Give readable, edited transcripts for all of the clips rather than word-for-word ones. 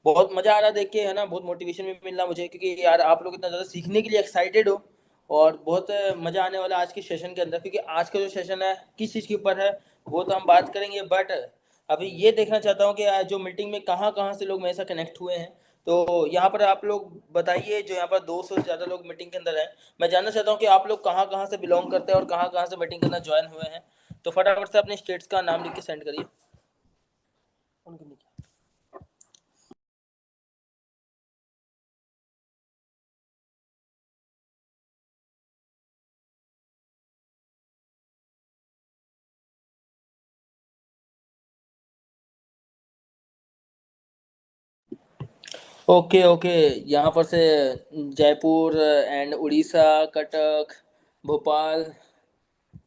बहुत मजा आ रहा देख के, है ना। बहुत मोटिवेशन भी मिल रहा मुझे, क्योंकि यार आप लोग इतना ज्यादा सीखने के लिए एक्साइटेड हो। और बहुत मजा आने वाला है आज के सेशन के अंदर, क्योंकि आज का जो सेशन है किस चीज के ऊपर है वो तो हम बात करेंगे, बट अभी ये देखना चाहता हूँ कि आज जो मीटिंग में कहाँ कहाँ से लोग मेरे साथ कनेक्ट हुए हैं। तो यहाँ पर आप लोग बताइए, जो यहाँ पर 200 से ज्यादा लोग मीटिंग के अंदर हैं। मैं जानना चाहता हूँ कि आप लोग कहाँ कहाँ से बिलोंग करते हैं और कहाँ कहाँ से मीटिंग के अंदर ज्वाइन हुए हैं। तो फटाफट से अपने स्टेट्स का नाम लिख के सेंड करिए। Okay okay. यहाँ पर से जयपुर एंड उड़ीसा, कटक, भोपाल,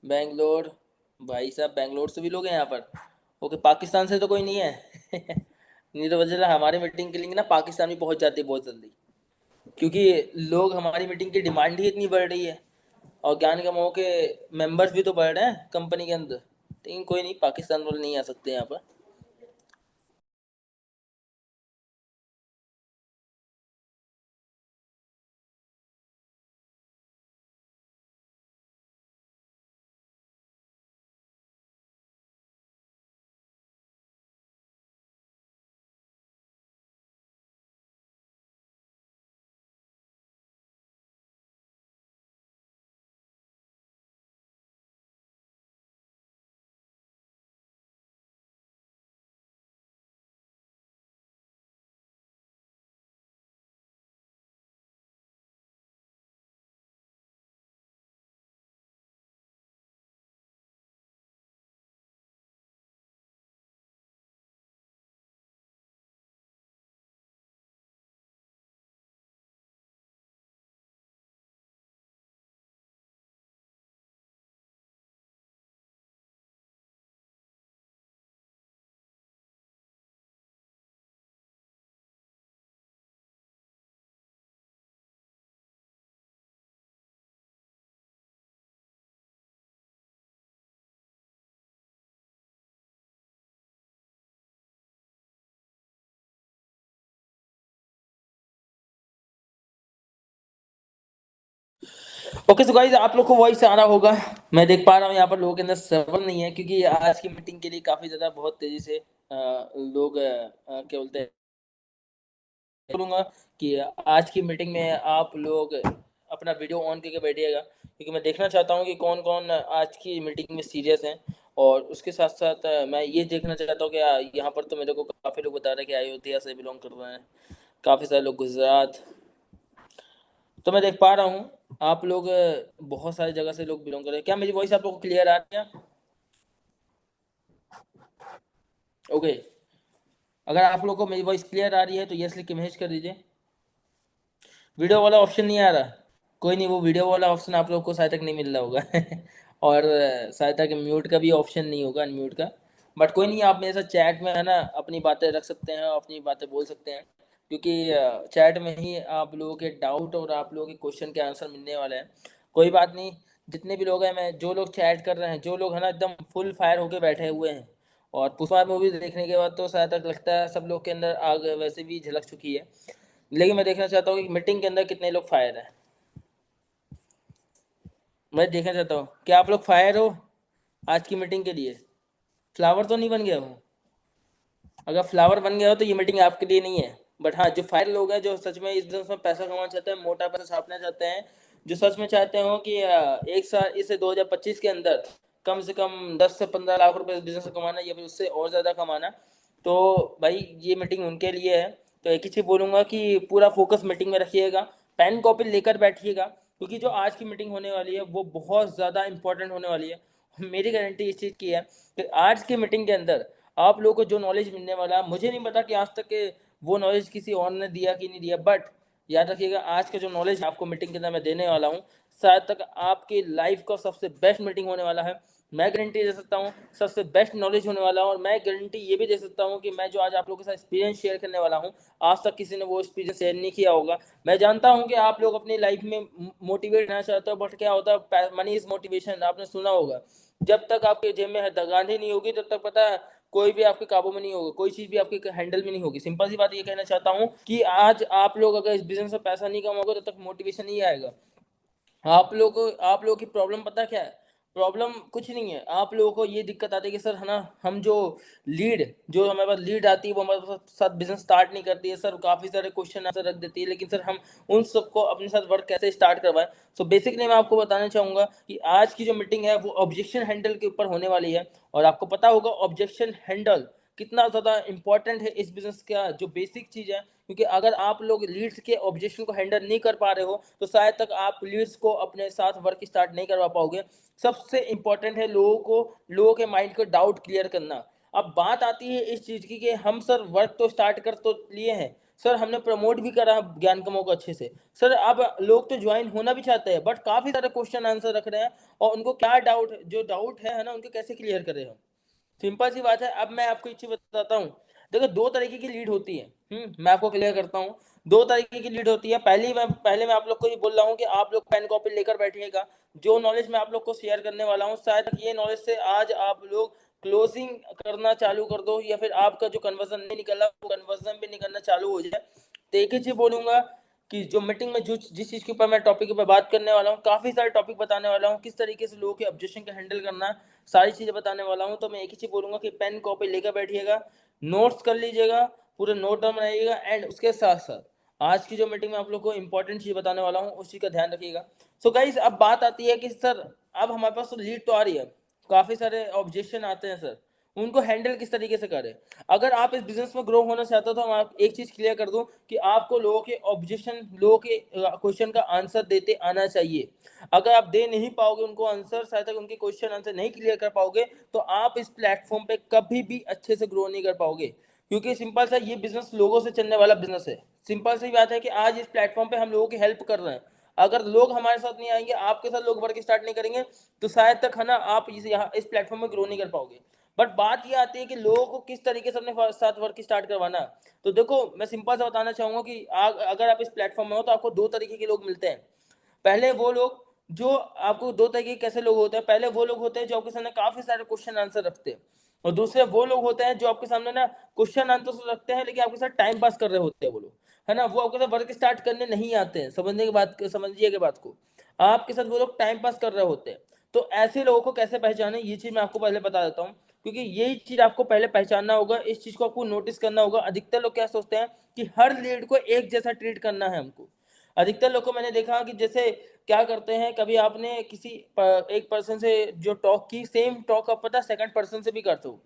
बेंगलोर। भाई साहब बेंगलोर से भी लोग हैं यहाँ पर। ओके, पाकिस्तान से तो कोई नहीं है? नहीं तो वजह हमारे मीटिंग के लिए ना पाकिस्तान भी पहुंच जाते हैं बहुत जल्दी, क्योंकि लोग हमारी मीटिंग की डिमांड ही इतनी बढ़ रही है। और ज्ञान का मोह के मेंबर्स भी तो बढ़ रहे हैं कंपनी के अंदर। लेकिन कोई नहीं, पाकिस्तान वाले नहीं आ सकते यहाँ पर। ओके, सो गाइस आप लोग को वॉइस आ रहा होगा। मैं देख पा रहा हूँ यहाँ पर लोगों के अंदर सब्र नहीं है, क्योंकि आज की मीटिंग के लिए काफी ज्यादा बहुत तेजी से लोग क्या बोलते हैं, बोलूंगा कि आज की मीटिंग में आप लोग अपना वीडियो ऑन करके बैठिएगा, क्योंकि मैं देखना चाहता हूँ कि कौन कौन आज की मीटिंग में सीरियस हैं। और उसके साथ साथ मैं ये देखना चाहता हूँ कि यहाँ पर तो मेरे को काफ़ी लोग बता रहे हैं कि अयोध्या से बिलोंग कर रहे हैं, काफ़ी सारे लोग गुजरात। तो मैं देख पा रहा हूँ आप लोग बहुत सारी जगह से लोग बिलोंग कर रहे हैं। क्या मेरी वॉइस आप लोग को क्लियर आ रही है? ओके। अगर आप लोग को मेरी वॉइस क्लियर आ रही है तो यस लिख के मैसेज कर दीजिए। वीडियो वाला ऑप्शन नहीं आ रहा? कोई नहीं, वो वीडियो वाला ऑप्शन आप लोग को शायद तक नहीं मिल रहा होगा। और शायद तक म्यूट का भी ऑप्शन नहीं होगा, अनम्यूट का। बट कोई नहीं, आप मेरे साथ चैट में है ना अपनी बातें रख सकते हैं और अपनी बातें बोल सकते हैं, क्योंकि चैट में ही आप लोगों के डाउट और आप लोगों के क्वेश्चन के आंसर मिलने वाले हैं। कोई बात नहीं, जितने भी लोग हैं, मैं जो लोग चैट कर रहे हैं, जो लोग है ना एकदम फुल फायर होके बैठे हुए हैं। और पुष्पा मूवी देखने के बाद तो शायद तक लगता है सब लोग के अंदर आग वैसे भी झलक चुकी है। लेकिन मैं देखना चाहता हूँ कि मीटिंग के अंदर कितने लोग फायर हैं। मैं देखना चाहता हूँ क्या आप लोग फायर हो आज की मीटिंग के लिए। फ्लावर तो नहीं बन गया हो? अगर फ्लावर बन गया हो तो ये मीटिंग आपके लिए नहीं है। बट हाँ, जो फायर लोग हैं, जो सच में इस बिजनेस में पैसा कमाना चाहते हैं, मोटा पैसा छापना चाहते हैं, जो सच में चाहते हो कि एक साल इस 2025 के अंदर कम से कम 10 से 15 लाख रुपए इस बिजनेस से कमाना या फिर उससे और ज़्यादा कमाना, तो भाई ये मीटिंग उनके लिए है। तो एक ही चीज़ बोलूँगा कि पूरा फोकस मीटिंग में रखिएगा, पेन कॉपी लेकर बैठिएगा, क्योंकि जो आज की मीटिंग होने वाली है वो बहुत ज़्यादा इंपॉर्टेंट होने वाली है। मेरी गारंटी इस चीज़ की है कि आज की मीटिंग के अंदर आप लोगों को जो नॉलेज मिलने वाला है, मुझे नहीं पता कि आज तक के वो नॉलेज किसी और ने दिया कि नहीं दिया, बट याद रखिएगा आज का जो नॉलेज आपको मीटिंग के अंदर मैं देने वाला हूँ, शायद तक आपकी लाइफ का सबसे बेस्ट मीटिंग होने वाला है। मैं गारंटी दे सकता हूँ सबसे बेस्ट नॉलेज होने वाला है। और मैं गारंटी ये भी दे सकता हूँ कि मैं जो आज आप लोगों के साथ एक्सपीरियंस शेयर करने वाला हूँ, आज तक किसी ने वो एक्सपीरियंस शेयर नहीं किया होगा। मैं जानता हूँ कि आप लोग अपनी लाइफ में मोटिवेट रहना चाहते हो, बट क्या होता है, मनी इज मोटिवेशन, आपने सुना होगा। जब तक आपके जेब में गांधी नहीं होगी तब तक पता है कोई भी आपके काबू में नहीं होगा, कोई चीज भी आपके हैंडल में नहीं होगी। सिंपल सी बात ये कहना चाहता हूँ कि आज आप लोग अगर इस बिजनेस में पैसा नहीं कमाओगे तो तक मोटिवेशन नहीं आएगा। आप लोगों की प्रॉब्लम पता क्या है? प्रॉब्लम कुछ नहीं है, आप लोगों को ये दिक्कत आती है कि सर है ना, हम जो हमारे पास लीड आती है वो हमारे साथ बिजनेस स्टार्ट नहीं करती है सर, काफ़ी सारे क्वेश्चन आंसर रख देती है, लेकिन सर हम उन सबको अपने साथ वर्क कैसे स्टार्ट करवाएं। सो बेसिकली मैं आपको बताना चाहूँगा कि आज की जो मीटिंग है वो ऑब्जेक्शन हैंडल के ऊपर होने वाली है। और आपको पता होगा ऑब्जेक्शन हैंडल कितना ज़्यादा इंपॉर्टेंट है इस बिजनेस का, जो बेसिक चीज़ है। क्योंकि अगर आप लोग लीड्स के ऑब्जेक्शन को हैंडल नहीं कर पा रहे हो तो शायद तक आप लीड्स को अपने साथ वर्क स्टार्ट नहीं करवा पाओगे। सबसे इंपॉर्टेंट है लोगों के माइंड को डाउट क्लियर करना। अब बात आती है इस चीज़ की कि हम सर वर्क तो स्टार्ट कर तो लिए हैं सर, हमने प्रमोट भी करा ज्ञान कमो को अच्छे से सर, अब लोग तो ज्वाइन होना भी चाहते हैं, बट काफ़ी सारे क्वेश्चन आंसर रख रहे हैं और उनको क्या डाउट, जो डाउट है ना, उनको कैसे क्लियर करें हम। सिंपल सी बात है। अब मैं आपको एक चीज बताता हूँ। देखो, दो तरीके की लीड होती है। मैं आपको क्लियर करता हूँ। दो तरीके की लीड होती है। पहले मैं आप लोग को ये बोल रहा हूँ कि आप लोग पेन कॉपी लेकर बैठिएगा। जो नॉलेज मैं आप लोग को शेयर करने वाला हूँ, शायद ये नॉलेज से आज आप लोग क्लोजिंग करना चालू कर दो, या फिर आपका जो कन्वर्जन नहीं निकला वो कन्वर्जन भी निकलना चालू हो जाए। तो एक ही चीज बोलूंगा कि जो मीटिंग में जो जिस चीज़ के ऊपर मैं टॉपिक पे बात करने वाला हूँ, काफ़ी सारे टॉपिक बताने वाला हूँ, किस तरीके से लोगों के ऑब्जेक्शन का हैंडल करना है, सारी चीज़ें बताने वाला हूँ। तो मैं एक ही चीज़ बोलूँगा कि पेन कॉपी लेकर बैठिएगा, नोट्स कर लीजिएगा, पूरे नोट डाउन बनाइएगा, एंड उसके साथ साथ आज की जो मीटिंग में आप लोग को इंपॉर्टेंट चीज़ बताने वाला हूँ उस चीज़ का ध्यान रखिएगा। सो गाइस, अब बात आती है कि सर अब हमारे पास तो लीड तो आ रही है, काफ़ी सारे ऑब्जेक्शन आते हैं सर, उनको हैंडल किस तरीके से करें। अगर आप इस बिजनेस में ग्रो होना चाहते हो तो मैं एक चीज क्लियर कर दूं कि आपको लोगों के क्वेश्चन का आंसर देते आना चाहिए। अगर आप दे नहीं पाओगे उनको आंसर, शायद तक उनके क्वेश्चन आंसर नहीं क्लियर कर पाओगे, तो आप इस प्लेटफॉर्म पे कभी भी अच्छे से ग्रो नहीं कर पाओगे। क्योंकि सिंपल सा ये बिजनेस लोगों से चलने वाला बिजनेस है। सिंपल सी बात है कि आज इस प्लेटफॉर्म पे हम लोगों की हेल्प कर रहे हैं, अगर लोग हमारे साथ नहीं आएंगे, आपके साथ लोग वर्क स्टार्ट नहीं करेंगे, तो शायद तक है ना आप इस प्लेटफॉर्म में ग्रो नहीं कर पाओगे। बट बात ये आती है कि लोगों को किस तरीके से अपने साथ वर्क स्टार्ट करवाना है। तो देखो, मैं सिंपल सा बताना चाहूंगा कि अगर आप इस प्लेटफॉर्म में हो तो आपको दो तरीके के लोग मिलते हैं। पहले वो लोग जो आपको दो तरीके के कैसे लोग होते हैं, पहले वो लोग होते हैं जो आपके सामने काफी सारे क्वेश्चन आंसर रखते हैं, और दूसरे वो लोग होते हैं जो आपके सामने ना क्वेश्चन आंसर तो रखते हैं लेकिन आपके साथ टाइम पास कर रहे होते हैं वो लोग, है ना, वो आपके साथ वर्क स्टार्ट करने नहीं आते हैं। समझिए बात को, आपके साथ वो लोग टाइम पास कर रहे होते हैं। तो ऐसे लोगों को कैसे पहचाने, ये चीज मैं आपको पहले बता देता हूँ, क्योंकि यही चीज आपको पहले पहचानना होगा, इस चीज को आपको नोटिस करना होगा। अधिकतर लोग क्या सोचते हैं कि हर लीड को एक जैसा ट्रीट करना है हमको। अधिकतर लोग को मैंने देखा कि जैसे क्या करते हैं, कभी आपने एक पर्सन से जो टॉक की, सेम टॉक आप पता सेकंड पर्सन से भी करते हो,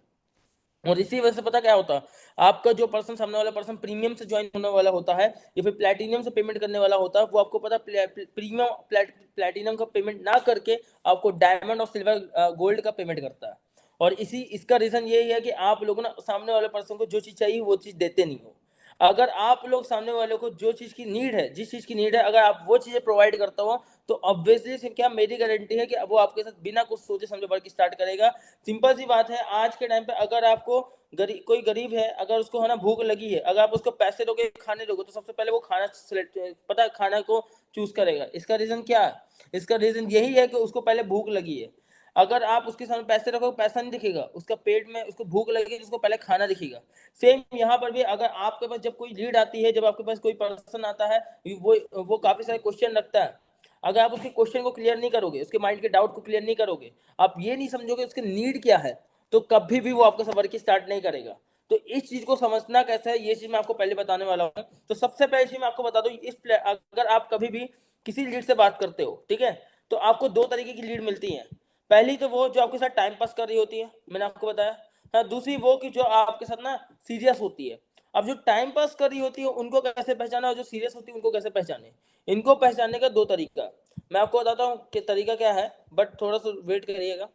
और इसी वजह से पता क्या होता है, आपका जो पर्सन, सामने वाला पर्सन प्रीमियम से ज्वाइन होने वाला होता है या फिर प्लेटिनियम से पेमेंट करने वाला होता है, वो आपको पता प्रीमियम प्लेटिनम का पेमेंट ना करके आपको डायमंड और सिल्वर गोल्ड का पेमेंट करता है। और इसका रीजन यही है कि आप लोग ना सामने वाले पर्सन को जो चीज़ चाहिए वो चीज़ देते नहीं हो। अगर आप लोग सामने वाले को जो चीज़ की नीड है, जिस चीज़ की नीड है, अगर आप वो चीज़ें प्रोवाइड करते हो, तो ऑब्वियसली से क्या मेरी गारंटी है कि वो आपके साथ बिना कुछ सोचे समझे वर्क स्टार्ट करेगा। सिंपल सी बात है, आज के टाइम पे अगर आपको कोई गरीब है, अगर उसको है ना भूख लगी है, अगर आप उसको पैसे दोगे, खाने दोगे, तो सबसे पहले वो खाना सेलेक्ट, पता है, खाना को चूज करेगा। इसका रीजन क्या है? इसका रीजन यही है कि उसको पहले भूख लगी है। अगर आप उसके सामने पैसे रखोगे, पैसा नहीं दिखेगा, उसका पेट में उसको भूख लगेगी, उसको पहले खाना दिखेगा। सेम यहाँ पर भी, अगर आपके पास जब कोई लीड आती है, जब आपके पास कोई पर्सन आता है, वो काफी सारे क्वेश्चन रखता है, अगर आप उसके क्वेश्चन को क्लियर नहीं करोगे, उसके माइंड के डाउट को क्लियर नहीं करोगे, आप ये नहीं समझोगे उसकी नीड क्या है, तो कभी भी वो आपका सफर की स्टार्ट नहीं करेगा। तो इस चीज को समझना कैसे है, ये चीज मैं आपको पहले बताने वाला हूँ। तो सबसे पहले चीज मैं आपको बता दूं, अगर आप कभी भी किसी लीड से बात करते हो, ठीक है, तो आपको दो तरीके की लीड मिलती है। पहली तो वो जो आपके साथ टाइम पास कर रही होती है, मैंने आपको बताया। हाँ, दूसरी वो कि जो आपके साथ ना सीरियस होती है। अब जो टाइम पास कर रही होती है उनको कैसे पहचाना, और जो सीरियस होती है उनको कैसे पहचाने, इनको पहचानने का दो तरीका मैं आपको बताता हूँ कि तरीका क्या है, बट थोड़ा सा वेट करिएगा।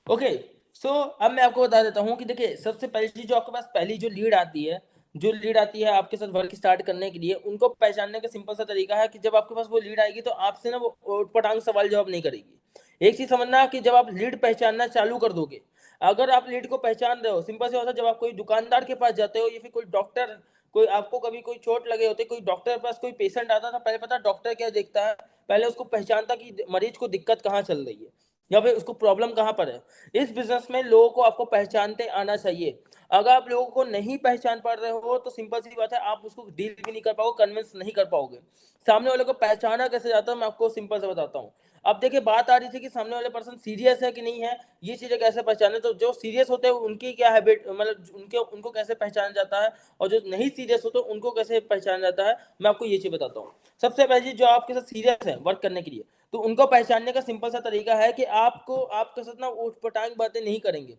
ओके, सो अब मैं आपको बता देता हूँ कि देखिए, सबसे पहली चीज, जो आपके पास पहली जो लीड आती है आपके साथ वर्क स्टार्ट करने के लिए, उनको पहचानने का सिंपल सा तरीका है कि जब आपके पास वो लीड आएगी तो आपसे ना वो उटपटांग सवाल जवाब नहीं करेगी। एक चीज समझना कि जब आप लीड पहचानना चालू कर दोगे, अगर आप लीड को पहचान रहे हो, सिंपल से होता है, जब आप कोई दुकानदार के पास जाते हो या फिर कोई डॉक्टर कोई आपको कभी कोई चोट लगे होते, कोई डॉक्टर के पास कोई पेशेंट आता था, पहले पता डॉक्टर क्या देखता है, पहले उसको पहचानता कि मरीज को दिक्कत कहाँ चल रही है या फिर उसको प्रॉब्लम कहाँ पर है। इस बिजनेस में लोगों को आपको पहचानते आना चाहिए। अगर आप लोगों को नहीं पहचान पा रहे हो तो सिंपल सी बात है, आप उसको डील भी नहीं कर पाओगे, कन्विंस नहीं कर पाओगे। सामने वाले को पहचाना कैसे जाता है, मैं आपको सिंपल से बताता हूँ। अब देखिए, बात आ रही थी कि सामने वाले पर्सन सीरियस है कि नहीं है, ये चीजें कैसे पहचाने। तो जो सीरियस होते हैं उनकी क्या हैबिट, मतलब उनके उनको कैसे पहचाना जाता है, और जो नहीं सीरियस होते उनको कैसे पहचाना जाता है, मैं आपको ये चीज बताता हूँ। सबसे पहले चीज, जो आपके साथ सीरियस है वर्क करने के लिए, तो उनको पहचानने का सिंपल सा तरीका है कि आपको आपके साथ ना ऊटपटांग बातें नहीं करेंगे,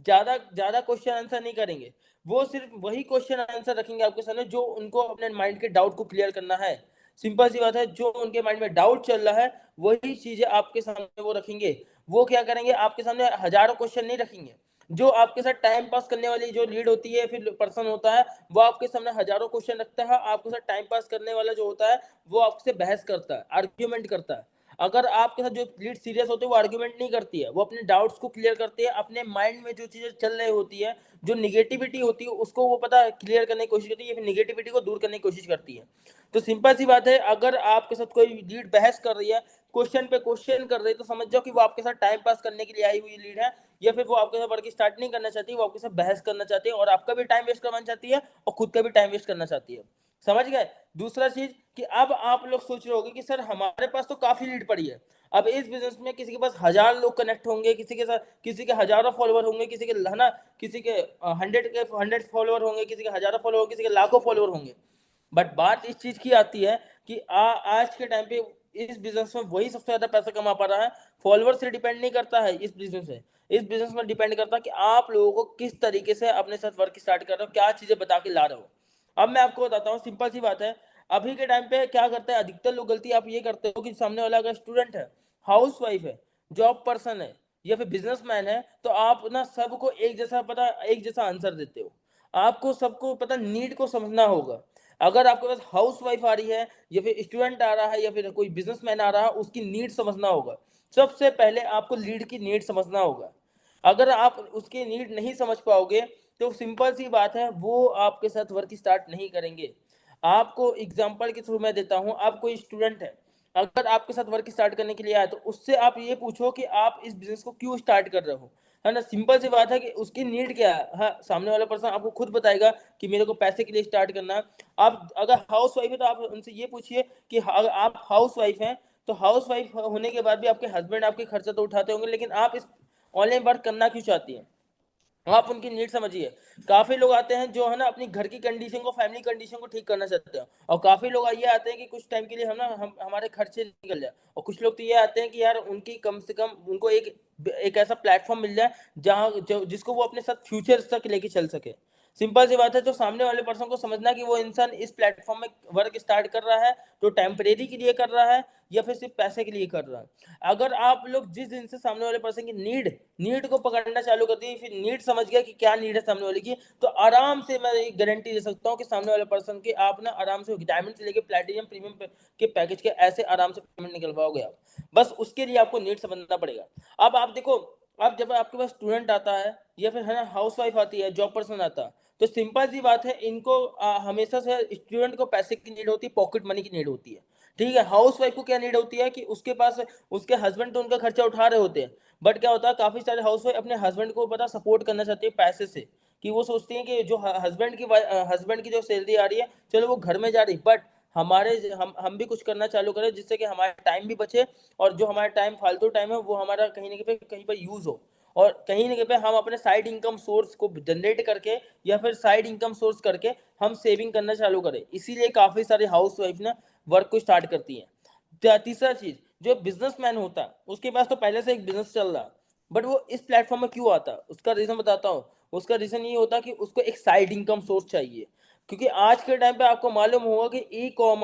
ज्यादा ज्यादा क्वेश्चन आंसर नहीं करेंगे। वो सिर्फ वही क्वेश्चन आंसर रखेंगे आपके सामने जो उनको अपने माइंड के डाउट को क्लियर करना है। सिंपल सी बात है, जो उनके माइंड में डाउट चल रहा है वही चीजें आपके सामने वो रखेंगे। वो क्या करेंगे, आपके सामने हजारों क्वेश्चन नहीं रखेंगे। जो आपके साथ टाइम पास करने वाली जो लीड होती है, फिर पर्सन होता है, वो आपके सामने हजारों क्वेश्चन रखता है। आपके साथ टाइम पास करने वाला जो होता है, वो आपसे बहस करता है, आर्ग्यूमेंट करता है। अगर आपके साथ जो लीड सीरियस होती है, वो आर्ग्यूमेंट नहीं करती है, वो अपने डाउट्स को क्लियर करती है, अपने माइंड में जो चीजें चल रही होती है, जो निगेटिविटी होती है, उसको वो पता क्लियर करने की कोशिश करती है, या फिर निगेटिविटी को दूर करने की कोशिश करती है। तो सिंपल सी बात है, अगर आपके साथ कोई लीड बहस कर रही है, क्वेश्चन पे क्वेश्चन कर रही है, तो समझ जाओ कि वो आपके साथ टाइम पास करने के लिए आई हुई लीड है, या फिर वो आपके साथ वर्क स्टार्ट नहीं करना चाहती, वो आपके साथ बहस करना चाहती है, और आपका भी टाइम वेस्ट करवाना चाहती है और खुद का भी टाइम वेस्ट करना चाहती है। समझ गए। दूसरा चीज कि अब आप लोग सोच रहे होंगे कि सर हमारे पास तो काफी लीड पड़ी है। अब इस बिजनेस में किसी के पास 1000 लोग कनेक्ट होंगे, किसी के साथ किसी के हजारों फॉलोअर होंगे, किसी के है ना, किसी के 100 फॉलोअर होंगे, किसी के हजारों फॉलोअर, किसी के लाखों फॉलोअर होंगे। बट बात इस चीज की आती है कि आज के टाइम पे इस बिजनेस में वही सबसे ज्यादा पैसा कमा पा रहा है। फॉलोअर से डिपेंड नहीं करता है इस बिजनेस में। इस बिजनेस में डिपेंड करता है कि आप लोगों को किस तरीके से अपने साथ वर्क स्टार्ट कर रहे हो, क्या चीजें बता के ला रहे हो। अब मैं आपको बताता हूँ, सिंपल सी बात है। अभी के टाइम पे क्या करते हैं अधिकतर लोग, गलती आप ये करते हो कि सामने वाला अगर स्टूडेंट है, हाउस वाइफ है, जॉब पर्सन है, या फिर बिजनेसमैन है, तो आप ना सबको एक जैसा पता, एक जैसा आंसर देते हो। आपको सबको पता नीड को समझना होगा। अगर आपके पास हाउस वाइफ आ रही है, या फिर स्टूडेंट आ रहा है, या फिर कोई बिजनेसमैन आ रहा है, उसकी नीड समझना होगा। सबसे पहले आपको लीड की नीड समझना होगा। अगर आप उसकी नीड नहीं समझ पाओगे, तो सिंपल सी बात है, वो आपके साथ वर्क स्टार्ट नहीं करेंगे। आपको एग्जांपल के थ्रू मैं देता हूं। आप कोई स्टूडेंट है, अगर आपके साथ वर्क स्टार्ट करने के लिए आया, तो उससे आप ये पूछो कि आप इस बिजनेस को क्यों स्टार्ट कर रहे हो, है ना। सिंपल सी बात है कि उसकी नीड क्या है। हाँ, सामने वाला पर्सन आपको खुद बताएगा कि मेरे को पैसे के लिए स्टार्ट करना है। आप अगर हाउस वाइफ है, तो आप उनसे ये पूछिए कि अगर आप हाउस वाइफ हैं, तो हाउस वाइफ होने के बाद भी आपके हस्बैंड आपके खर्चा तो उठाते होंगे, लेकिन आप इस ऑनलाइन वर्क करना क्यों चाहती हैं। आप उनकी नीड समझिए। काफी लोग आते हैं जो है ना अपनी घर की कंडीशन को, फैमिली कंडीशन को ठीक करना चाहते हैं, और काफी लोग ये आते हैं कि कुछ टाइम के लिए हम ना हमारे खर्चे निकल जाए। और कुछ लोग तो ये आते हैं कि यार उनकी कम से कम उनको एक ऐसा प्लेटफॉर्म मिल जाए जहाँ जिसको वो अपने साथ फ्यूचर तक लेके चल सके। सिंपल सी बात है, तो सामने वाले पर्सन को समझना कि वो इंसान इस प्लेटफॉर्म में वर्क स्टार्ट कर रहा है तो टेम्परेरी के लिए कर रहा है, या फिर सिर्फ पैसे के लिए कर रहा है। अगर आप लोग जिस दिन से सामने वाले पर्सन की नीड नीड को पकड़ना चालू कर दिए, फिर नीड समझ गया कि क्या नीड है सामने वाले की, तो आराम से मैं एक गारंटी दे सकता हूँ कि सामने वाले पर्सन के आप ना आराम से डायमंड से लेके प्लेटिनियम प्रीमियम के पैकेज के ऐसे आराम से पेमेंट निकलवाओगे आप। बस उसके लिए आपको नीड समझना पड़ेगा। अब आप देखो, अब जब आपके पास स्टूडेंट आता है, या फिर है ना हाउस वाइफ आती है, जॉब पर्सन आता है, तो सिंपल सी बात है, इनको हमेशा से स्टूडेंट को पैसे की नीड होती है, पॉकेट मनी की नीड होती है। ठीक है, हाउस वाइफ को क्या नीड होती है कि उसके पास उसके हस्बैंड तो उनका खर्चा उठा रहे होते हैं, बट क्या होता है काफी सारे हाउस वाइफ अपने हस्बैंड को पता सपोर्ट करना चाहती है पैसे से। कि वो सोचती हैं कि जो हस्बैंड की जो सैलरी आ रही है, चलो वो घर में जा रही, बट हमारे हम भी कुछ करना चालू करें जिससे कि हमारा टाइम भी बचे, और जो हमारा टाइम फालतू टाइम है वो हमारा कहीं पर यूज हो, और कहीं ना कहीं पे हम अपने साइड इनकम सोर्स को जनरेट करके, या फिर साइड इनकम सोर्स करके हम सेविंग करना चालू करें। इसीलिए काफी सारे हाउस वाइफ ना वर्क को स्टार्ट करती हैं। तीसरा चीज, जो बिजनेसमैन होता है उसके पास तो पहले से एक बिजनेस चल रहा है, बट वो इस प्लेटफॉर्म में क्यों आता है, उसका रीजन बताता हूँ। उसका रीजन ये होता है कि उसको एक साइड इनकम सोर्स चाहिए। क्योंकि आज के टाइम पे आपको मालूम होगा कि ई कॉम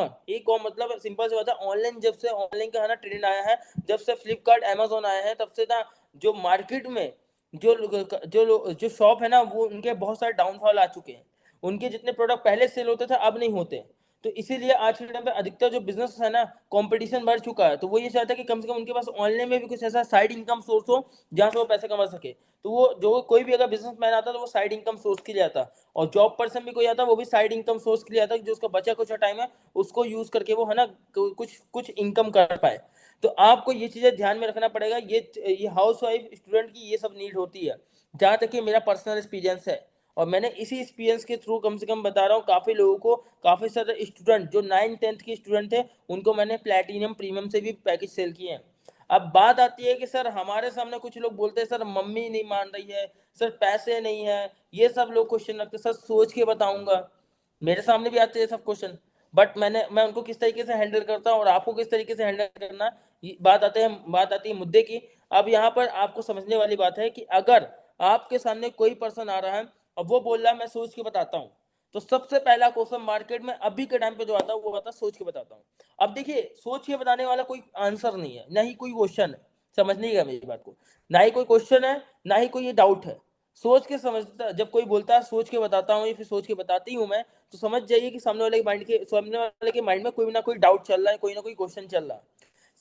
मतलब सिंपल से बात है, ऑनलाइन जब से ऑनलाइन का है ना ट्रेंड आया है, जब से फ्लिपकार्ट अमेजोन आया है, तब से ना जो मार्केट में जो शॉप है ना, वो उनके बहुत सारे डाउनफॉल आ चुके हैं। उनके जितने प्रोडक्ट पहले सेल होते थे अब नहीं होते। तो इसीलिए आज के टाइम पे अधिकतर जो बिजनेस है ना, कंपटीशन बढ़ चुका है, तो वो ये चाहता है कि कम से कम उनके पास ऑनलाइन में भी कुछ ऐसा साइड इनकम सोर्स हो जहाँ से वो पैसे कमा सके। तो वो जो कोई भी अगर बिजनेसमैन आता है तो वो साइड इनकम सोर्स के लिए आता है, और जॉब पर्सन भी कोई आता है वो भी साइड इनकम सोर्स के लिए आता है, जो उसका बचा कुछ टाइम है उसको यूज करके वो है ना कुछ कुछ इनकम कर पाए। तो आपको ये चीजें ध्यान में रखना पड़ेगा। ये हाउस वाइफ स्टूडेंट की ये सब नीड होती है, जहाँ तक कि मेरा पर्सनल एक्सपीरियंस है, और मैंने इसी एक्सपीरियंस के थ्रू कम से कम बता रहा हूँ काफ़ी लोगों को, काफ़ी सारे स्टूडेंट जो 9th 10th के स्टूडेंट थे उनको मैंने प्लैटिनम प्रीमियम से भी पैकेज सेल किए हैं। अब बात आती है कि सर हमारे सामने कुछ लोग बोलते हैं सर मम्मी नहीं मान रही है, सर पैसे नहीं है, ये सब लोग क्वेश्चन रखते हैं, सर सोच के बताऊंगा। मेरे सामने भी आते हैं सब क्वेश्चन, बट मैं उनको किस तरीके से हैंडल करता हूँ और आपको किस तरीके से हैंडल करना, बात आती है मुद्दे की। अब यहाँ पर आपको समझने वाली बात है कि अगर आपके सामने कोई पर्सन आ रहा है और वो बोल रहा है मैं सोच के बताता हूँ, तो सबसे पहला क्वेश्चन मार्केट में अभी के टाइम पे जो आता है वो आता है सोच के बताता हूँ। अब देखिए सोच के बताने वाला कोई आंसर नहीं है, ना ही कोई क्वेश्चन है, समझिएगा मेरी बात को, ना ही कोई क्वेश्चन है ना ही कोई ये डाउट है। सोच के समझता, जब कोई बोलता है सोच के बताता हूँ या फिर सोच के बताती हूँ मैं, तो समझ जाइए कि सामने वाले के माइंड में कोई ना कोई डाउट चल रहा है, कोई ना कोई क्वेश्चन चल रहा है।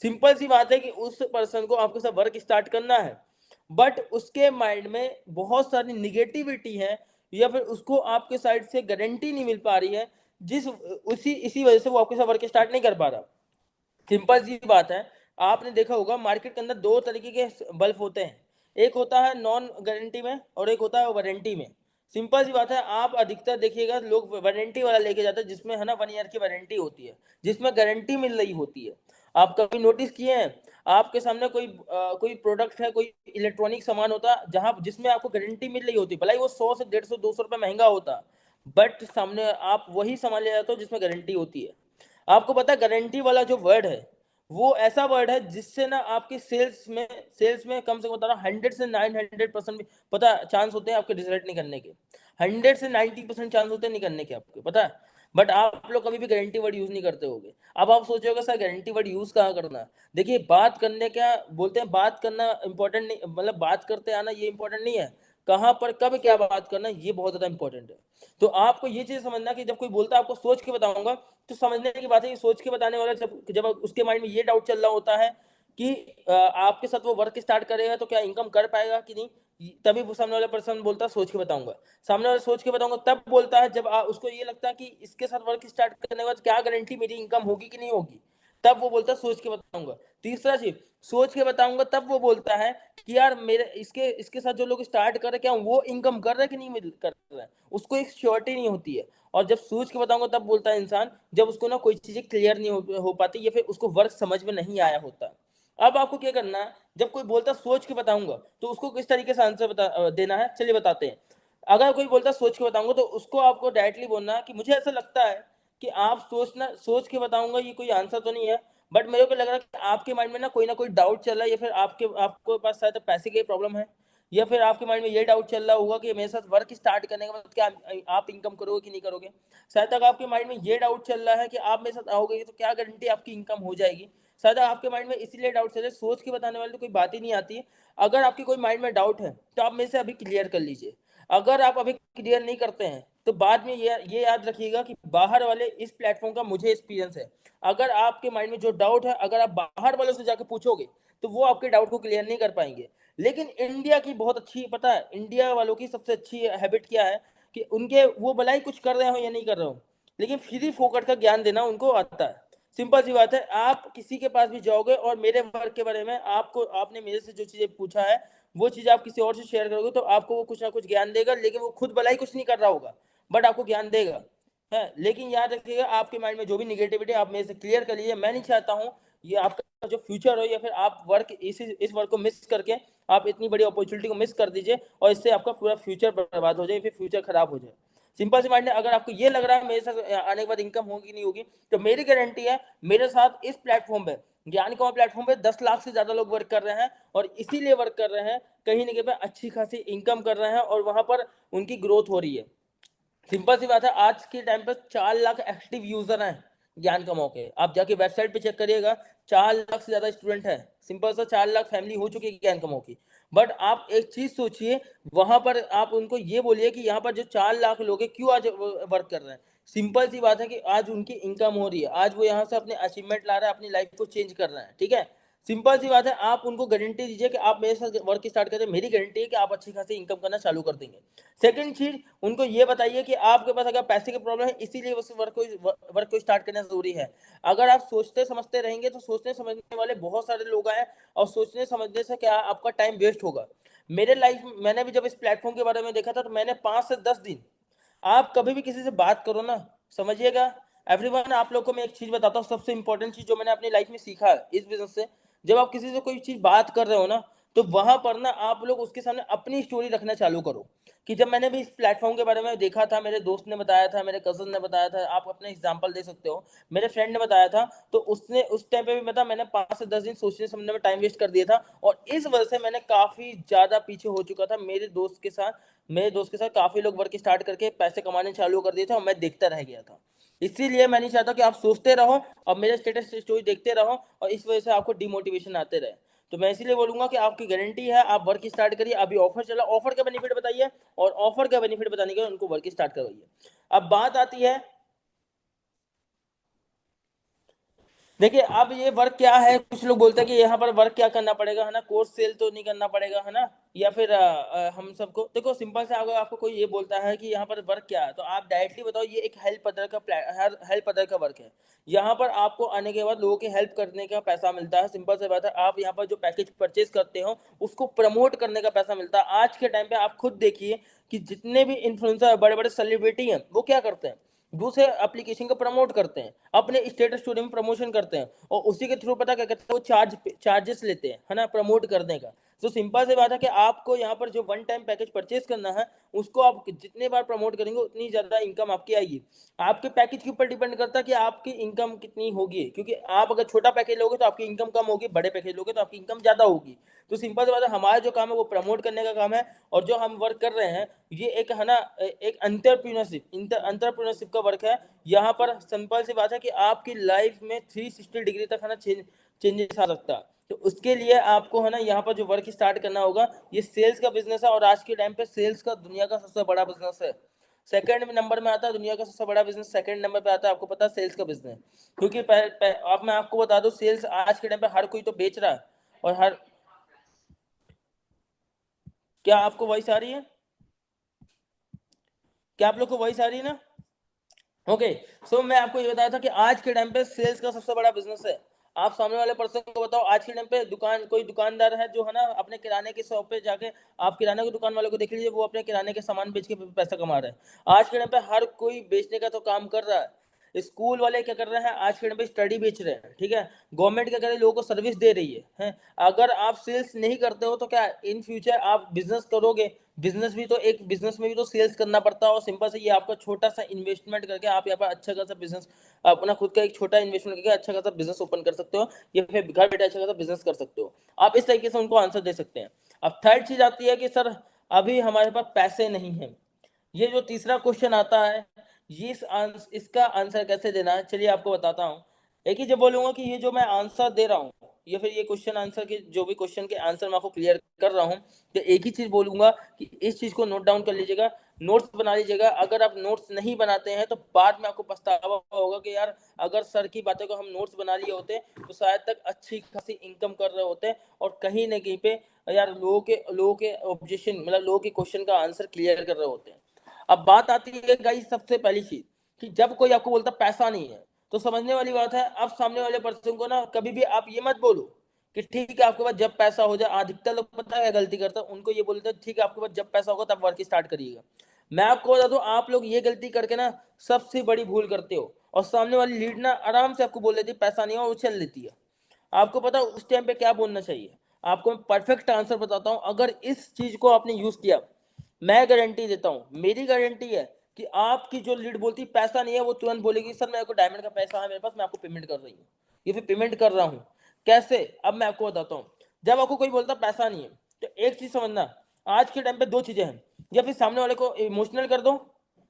सिंपल सी बात है कि उस पर्सन को आपके साथ वर्क स्टार्ट करना है, बट उसके माइंड में बहुत सारी निगेटिविटी है, या फिर उसको आपके साइड से गारंटी नहीं मिल पा रही है, जिस उसी इसी वजह से वो आपके साथ वर्क स्टार्ट नहीं कर पा रहा। सिंपल सी बात है, आपने देखा होगा मार्केट के अंदर दो तरीके के बल्ब होते हैं, एक होता है नॉन गारंटी में और एक होता है वारंटी में। सिंपल सी बात है, आप अधिकतर देखिएगा लोग वारंटी वाला लेके जाते हैं, जिसमें है ना 1 ईयर की वारंटी होती है, जिसमें गारंटी मिल रही होती है। आप कभी नोटिस किए हैं आपके सामने कोई प्रोडक्ट है, कोई इलेक्ट्रॉनिक सामान होता जहां जिसमें आपको गारंटी मिल रही होती, भले ही वो 100 से 150 200 रुपये महंगा होता, बट सामने आप वही सामान ले जाते हो जिसमें गारंटी होती है। आपको पता है गारंटी वाला जो वर्ड है वो ऐसा वर्ड है जिससे ना आपके सेल्स में कम से कम बता रहा हूँ 100 से 900% पता चांस होते हैं आपके रिजल्ट नहीं करने के, 100 से 90% चांस होते हैं नहीं करने के, आपके पता है। बट आप लोग कभी भी गारंटी वर्ड यूज नहीं करते होगे। अब आप सोचोगे सर गारंटी वर्ड यूज कहाँ करना है। देखिए बात करने क्या बोलते हैं, बात करना इंपॉर्टेंट नहीं, मतलब बात करते आना ये इंपॉर्टेंट नहीं है, कहाँ पर कब क्या बात करना ये बहुत ज्यादा इंपॉर्टेंट है। तो आपको ये चीज समझना कि जब कोई बोलता है आपको सोच के बताऊंगा, तो समझने की बात है कि सोच के बताने वाला जब जब उसके माइंड में ये डाउट चल रहा होता है कि आपके साथ वो वर्क स्टार्ट करेगा तो क्या इनकम कर पाएगा कि नहीं, तभी वो सामने वाला पर्सन बोलता है सोच के बताऊंगा। सामने वाला सोच के बताऊंगा तब बोलता है जब उसको ये लगता है कि इसके साथ वर्क स्टार्ट करने के बाद क्या गारंटी मेरी इनकम होगी कि नहीं होगी, तब वो बोलता है सोच के बताऊंगा। तीसरा चीज, सोच के बताऊंगा तब वो बोलता है कि यार मेरे इसके इसके साथ जो लोग स्टार्ट कर रहे क्या वो इनकम कर रहे कि नहीं कर रहे हैं, उसको एक श्योरिटी नहीं होती है। और जब सोच के बताऊंगा तब बोलता है इंसान जब उसको ना कोई चीजें क्लियर नहीं हो पाती या फिर उसको वर्क समझ में नहीं आया होता। अब आपको क्या करना है, जब कोई बोलता सोच के बताऊंगा तो उसको किस तरीके से आंसर देना है, चलिए बताते हैं। अगर कोई बोलता सोच के बताऊंगा तो उसको आपको डायरेक्टली बोलना है कि मुझे ऐसा लगता है कि आप सोच के बताऊंगा ये कोई आंसर तो नहीं है, बट मेरे को लग रहा है कि आपके माइंड में ना कोई डाउट चल रहा है, या फिर आपको पास शायद पैसे की प्रॉब्लम है, या फिर आपके माइंड में ये डाउट चल रहा होगा कि मेरे साथ वर्क स्टार्ट करने के बाद क्या आप इनकम करोगे कि नहीं करोगे। शायद तक आपके माइंड में ये डाउट चल रहा है कि आप मेरे साथ आओगे तो क्या गारंटी आपकी इनकम हो जाएगी। शायद आपके माइंड में इसीलिए डाउट चल रहा है, सोच के बताने वाली तो कोई बात ही नहीं आती है। अगर आपकी कोई माइंड में डाउट है तो आप मेरे से अभी क्लियर कर लीजिए। अगर आप अभी क्लियर नहीं करते हैं तो बाद में ये याद रखिएगा कि बाहर वाले इस प्लेटफॉर्म का मुझे एक्सपीरियंस है, अगर आपके माइंड में जो डाउट है अगर आप बाहर वालों से जाकर पूछोगे तो वो आपके डाउट को क्लियर नहीं कर पाएंगे। लेकिन इंडिया की बहुत अच्छी पता है, इंडिया वालों की सबसे अच्छी हैबिट क्या है कि उनके वो भलाई कुछ कर रहे हो या नहीं कर रहे हो, लेकिन फ्री फोकट का ज्ञान देना उनको आता है। सिंपल सी बात है, आप किसी के पास भी जाओगे और मेरे वर्क के बारे में आपने मेरे से जो चीजें पूछा है वो चीज आप किसी और से शेयर करोगे तो आपको वो कुछ ना कुछ ज्ञान देगा, लेकिन वो खुद भलाई कुछ नहीं कर रहा होगा बट आपको ज्ञान देगा है। लेकिन याद रखिएगा आपके माइंड में जो भी निगेटिविटी आप मेरे से क्लियर कर लीजिए। मैं नहीं चाहता हूँ ये आपका जो फ्यूचर हो या फिर आप वर्क इस वर्क को मिस करके आप इतनी बड़ी अपॉर्चुनिटी को मिस कर दीजिए और इससे आपका पूरा फ्यूचर बर्बाद हो जाए, फिर फ्यूचर खराब हो जाए। सिंपल सी माइंड है, अगर आपको ये लग रहा है मेरे साथ आने के बाद इनकम होगी नहीं होगी, तो मेरी गारंटी है मेरे साथ इस प्लेटफॉर्म पे ज्ञान कमा प्लेटफॉर्म पे 10 लाख से ज्यादा लोग वर्क कर रहे हैं, और इसीलिए वर्क कर रहे हैं कहीं ना कहीं पे अच्छी खासी इनकम कर रहे हैं और वहां पर उनकी ग्रोथ हो रही है। सिंपल सी बात है, आज के टाइम पे 4 लाख एक्टिव यूजर हैं ज्ञान कमाओ के, आप जाके वेबसाइट पे चेक करिएगा 4 लाख से ज्यादा स्टूडेंट है। सिंपल सा 4 लाख फैमिली हो चुकी है ज्ञान कमाओ की। बट आप एक चीज सोचिए, वहां पर आप उनको ये बोलिए कि यहाँ पर जो 4 लाख लोग हैं क्यों आज वर्क कर रहे हैं, सिंपल सी बात है कि आज उनकी इनकम हो रही है, आज वो यहाँ से अपने अचीवमेंट ला रहा है, अपनी लाइफ को चेंज कर रहा है, ठीक है। सिंपल सी बात है, आप उनको गारंटी दीजिए कि आप मेरे साथ वर्क स्टार्ट करें, मेरी गारंटी है कि आप अच्छी खासी इनकम करना चालू कर देंगे। सेकंड चीज, उनको ये बताइए कि आपके पास अगर पैसे की प्रॉब्लम है, इसीलिए उस वर्क को स्टार्ट करना जरूरी है। अगर आप सोचते समझते रहेंगे तो सोचने समझने वाले बहुत सारे लोग आए, और सोचने समझने से क्या आपका टाइम वेस्ट होगा। मेरे लाइफ में मैंने भी जब इस प्लेटफॉर्म के बारे में देखा था, तो मैंने 5 से 10 दिन, आप कभी भी किसी से बात करो ना, समझिएगा एवरीवन, आप लोग को मैं एक चीज बताता हूँ, सबसे इंपॉर्टेंट चीज जो मैंने अपनी लाइफ में सीखा है इस बिजनेस से। जब आप किसी से कोई चीज बात कर रहे हो ना, तो वहां पर ना आप लोग उसके सामने अपनी स्टोरी रखना चालू करो। कि जब मैंने भी इस प्लेटफॉर्म के बारे में देखा था, मेरे दोस्त ने बताया था, मेरे कजन ने बताया था, आप अपने एग्जाम्पल दे सकते हो, मेरे फ्रेंड ने बताया था, तो उसने उस टाइम पे भी बता, मैंने 5 से 10 दिन सोचने समझने में टाइम वेस्ट कर दिया था, और इस वजह से मैंने काफी ज्यादा पीछे हो चुका था। मेरे दोस्त के साथ काफी लोग वर्क स्टार्ट करके पैसे कमाने चालू कर दिए थे, और मैं देखता रह गया था। इसीलिए मैं नहीं चाहता कि आप सोचते रहो और मेरे स्टेटस स्टोरी देखते रहो, और इस वजह से आपको डिमोटिवेशन आते रहे। तो मैं इसीलिए बोलूंगा कि आपकी गारंटी है, आप वर्क स्टार्ट करिए। अभी ऑफर चला, ऑफर का बेनिफिट बताइए, और ऑफर का बेनिफिट बताने के बाद उनको वर्क स्टार्ट करवाइए। अब बात आती है, देखिए अब ये वर्क क्या है, कुछ लोग बोलते हैं कि यहाँ पर वर्क क्या करना पड़ेगा, है ना, कोर्स सेल तो नहीं करना पड़ेगा, है ना, या फिर हम सबको देखो सिंपल से, अगर आपको कोई ये बोलता है कि यहाँ पर वर्क क्या है, तो आप डायरेक्टली बताओ ये एक हेल्प अदर का वर्क है। यहाँ पर आपको आने के बाद लोगों की हेल्प करने का पैसा मिलता है। सिंपल सी बात है, आप यहाँ पर जो पैकेज परचेज करते हो उसको प्रमोट करने का पैसा मिलता है। आज के टाइम पे आप खुद देखिए कि जितने भी इन्फ्लुएंसर, बड़े बड़े सेलिब्रिटी हैं, वो क्या करते हैं, दूसरे एप्लीकेशन को प्रमोट करते हैं, अपने स्टेटस स्टोरी में प्रमोशन करते हैं, और उसी के थ्रू पता क्या करते हैं, वो चार्जेस लेते हैं, है ना, प्रमोट करने का। तो सिंपल सी बात है कि आपको यहाँ पर जो वन टाइम पैकेज परचेज करना है, उसको आप जितने बार प्रमोट करेंगे उतनी ज्यादा इनकम आपकी आएगी। आपके पैकेज के ऊपर डिपेंड करता है कि आपकी इनकम कितनी होगी, क्योंकि आप अगर छोटा पैकेज लोगे तो आपकी इनकम कम होगी, बड़े पैकेज लोगे तो आपकी इनकम ज्यादा होगी। तो सिंपल सी बात है, हमारा जो काम है वो प्रमोट करने का काम है, और जो हम वर्क कर रहे हैं ये एक, है ना, एक अंतरप्रेन्योरशिप का वर्क है। यहाँ पर सिंपल सी बात है कि आपकी लाइफ में 360 डिग्री तक, है ना, चेंजेस आ सकता है। तो उसके लिए आपको, है ना, यहाँ पर जो वर्क स्टार्ट करना होगा, ये सेल्स का बिजनेस है, और आज के टाइम पे सेल्स का दुनिया का सबसे बड़ा बिजनेस है। सेकंड नंबर में आता है दुनिया का सबसे बड़ा बिजनेस, सेकंड नंबर पे आता है, आपको पता है, सेल्स का बिजनेस। क्योंकि आप, मैं आपको बता दूं, सेल्स आज के टाइम पे हर कोई तो बेच रहा है, और हर, क्या आपको वॉइस आ रही है, क्या आप लोग को वॉइस आ रही है ना? ओके। सो मैं आपको ये बताया था कि आज के टाइम पे सेल्स का सबसे बड़ा बिजनेस है। आप सामने वाले पर्सन को बताओ, आज के टाइम पे कोई दुकानदार है जो, है ना, अपने किराने की शॉप पे जाके, आप किराने की दुकान वाले को देख लीजिए, वो अपने किराने के सामान बेच के पैसा कमा रहे हैं। आज के टाइम पे हर कोई बेचने का तो काम कर रहा है। स्कूल वाले क्या कर रहे हैं, आज के टाइम पे स्टडी बेच रहे हैं, ठीक है। गवर्नमेंट क्या कर रही है, लोगों को सर्विस दे रही है। अगर आप सेल्स नहीं करते हो तो क्या इन फ्यूचर आप बिजनेस करोगे? बिजनेस में भी तो सेल्स करना पड़ता है, और सिंपल से ये आपका छोटा सा इन्वेस्टमेंट करके आप यहाँ पर अच्छा खासा बिजनेस, अपना खुद का एक छोटा इन्वेस्टमेंट करके अच्छा खासा बिजनेस ओपन कर सकते हो, या फिर घर बैठे अच्छा खासा बिजनेस कर सकते हो। आप इस तरीके से उनको आंसर दे सकते हैं। अब थर्ड चीज आती है कि सर अभी हमारे पास पैसे नहीं है। ये जो तीसरा क्वेश्चन आता है, इसका आंसर कैसे देना है, चलिए आपको बताता हूँ। एक ही जब बोलूंगा कि ये जो मैं आंसर दे रहा हूँ, या फिर ये क्वेश्चन आंसर के जो भी क्वेश्चन के आंसर मैं आपको क्लियर कर रहा हूँ, तो एक ही चीज बोलूंगा कि इस चीज को नोट डाउन कर लीजिएगा, नोट्स बना लीजिएगा। अगर आप नोट्स नहीं बनाते हैं तो बाद में आपको पछतावा होगा कि यार, अगर सर की बातों को हम नोट्स बना लिए होते तो शायद तक अच्छी खासी इनकम कर रहे होते, और कहीं ना कहीं पे यार लोगों के ऑब्जेक्शन, मतलब लोगों के क्वेश्चन का आंसर क्लियर कर रहे होते हैं। अब बात आती है गाइस, सबसे पहली चीज कि जब कोई आपको बोलता पैसा नहीं है, तो समझने वाली बात है, अब सामने वाले पर्सन को ना कभी भी आप ये मत बोलो कि ठीक है आपके पास जब पैसा हो जाए। अधिकतर लोग पता है गलती करते हैं, उनको ये बोलते हैं ठीक है आपके पास जब पैसा होगा तब वर्क स्टार्ट करिएगा। मैं आपको बता दूं, आप लोग ये गलती करके ना सबसे बड़ी भूल करते हो, और सामने वाली लीड ना आराम से आपको बोल देती है पैसा नहीं है, और वो चल लेती है। आपको पता है उस टाइम पे क्या बोलना चाहिए? आपको मैं परफेक्ट आंसर बताता हूं, अगर इस चीज को आपने यूज किया, मैं गारंटी देता हूं, मेरी गारंटी है कि आपकी जो लीड बोलती पैसा नहीं है, वो तुरंत बोलेगी सर मेरे को डायमंड का पैसा है मेरे पास, मैं आपको पेमेंट कर रही हूँ, ये फिर पेमेंट कर रहा हूँ। कैसे? अब मैं आपको बताता हूँ। जब आपको कोई बोलता पैसा नहीं है, तो एक चीज समझना, आज के टाइम पे दो चीजें हैं, या फिर सामने वाले को इमोशनल कर दो,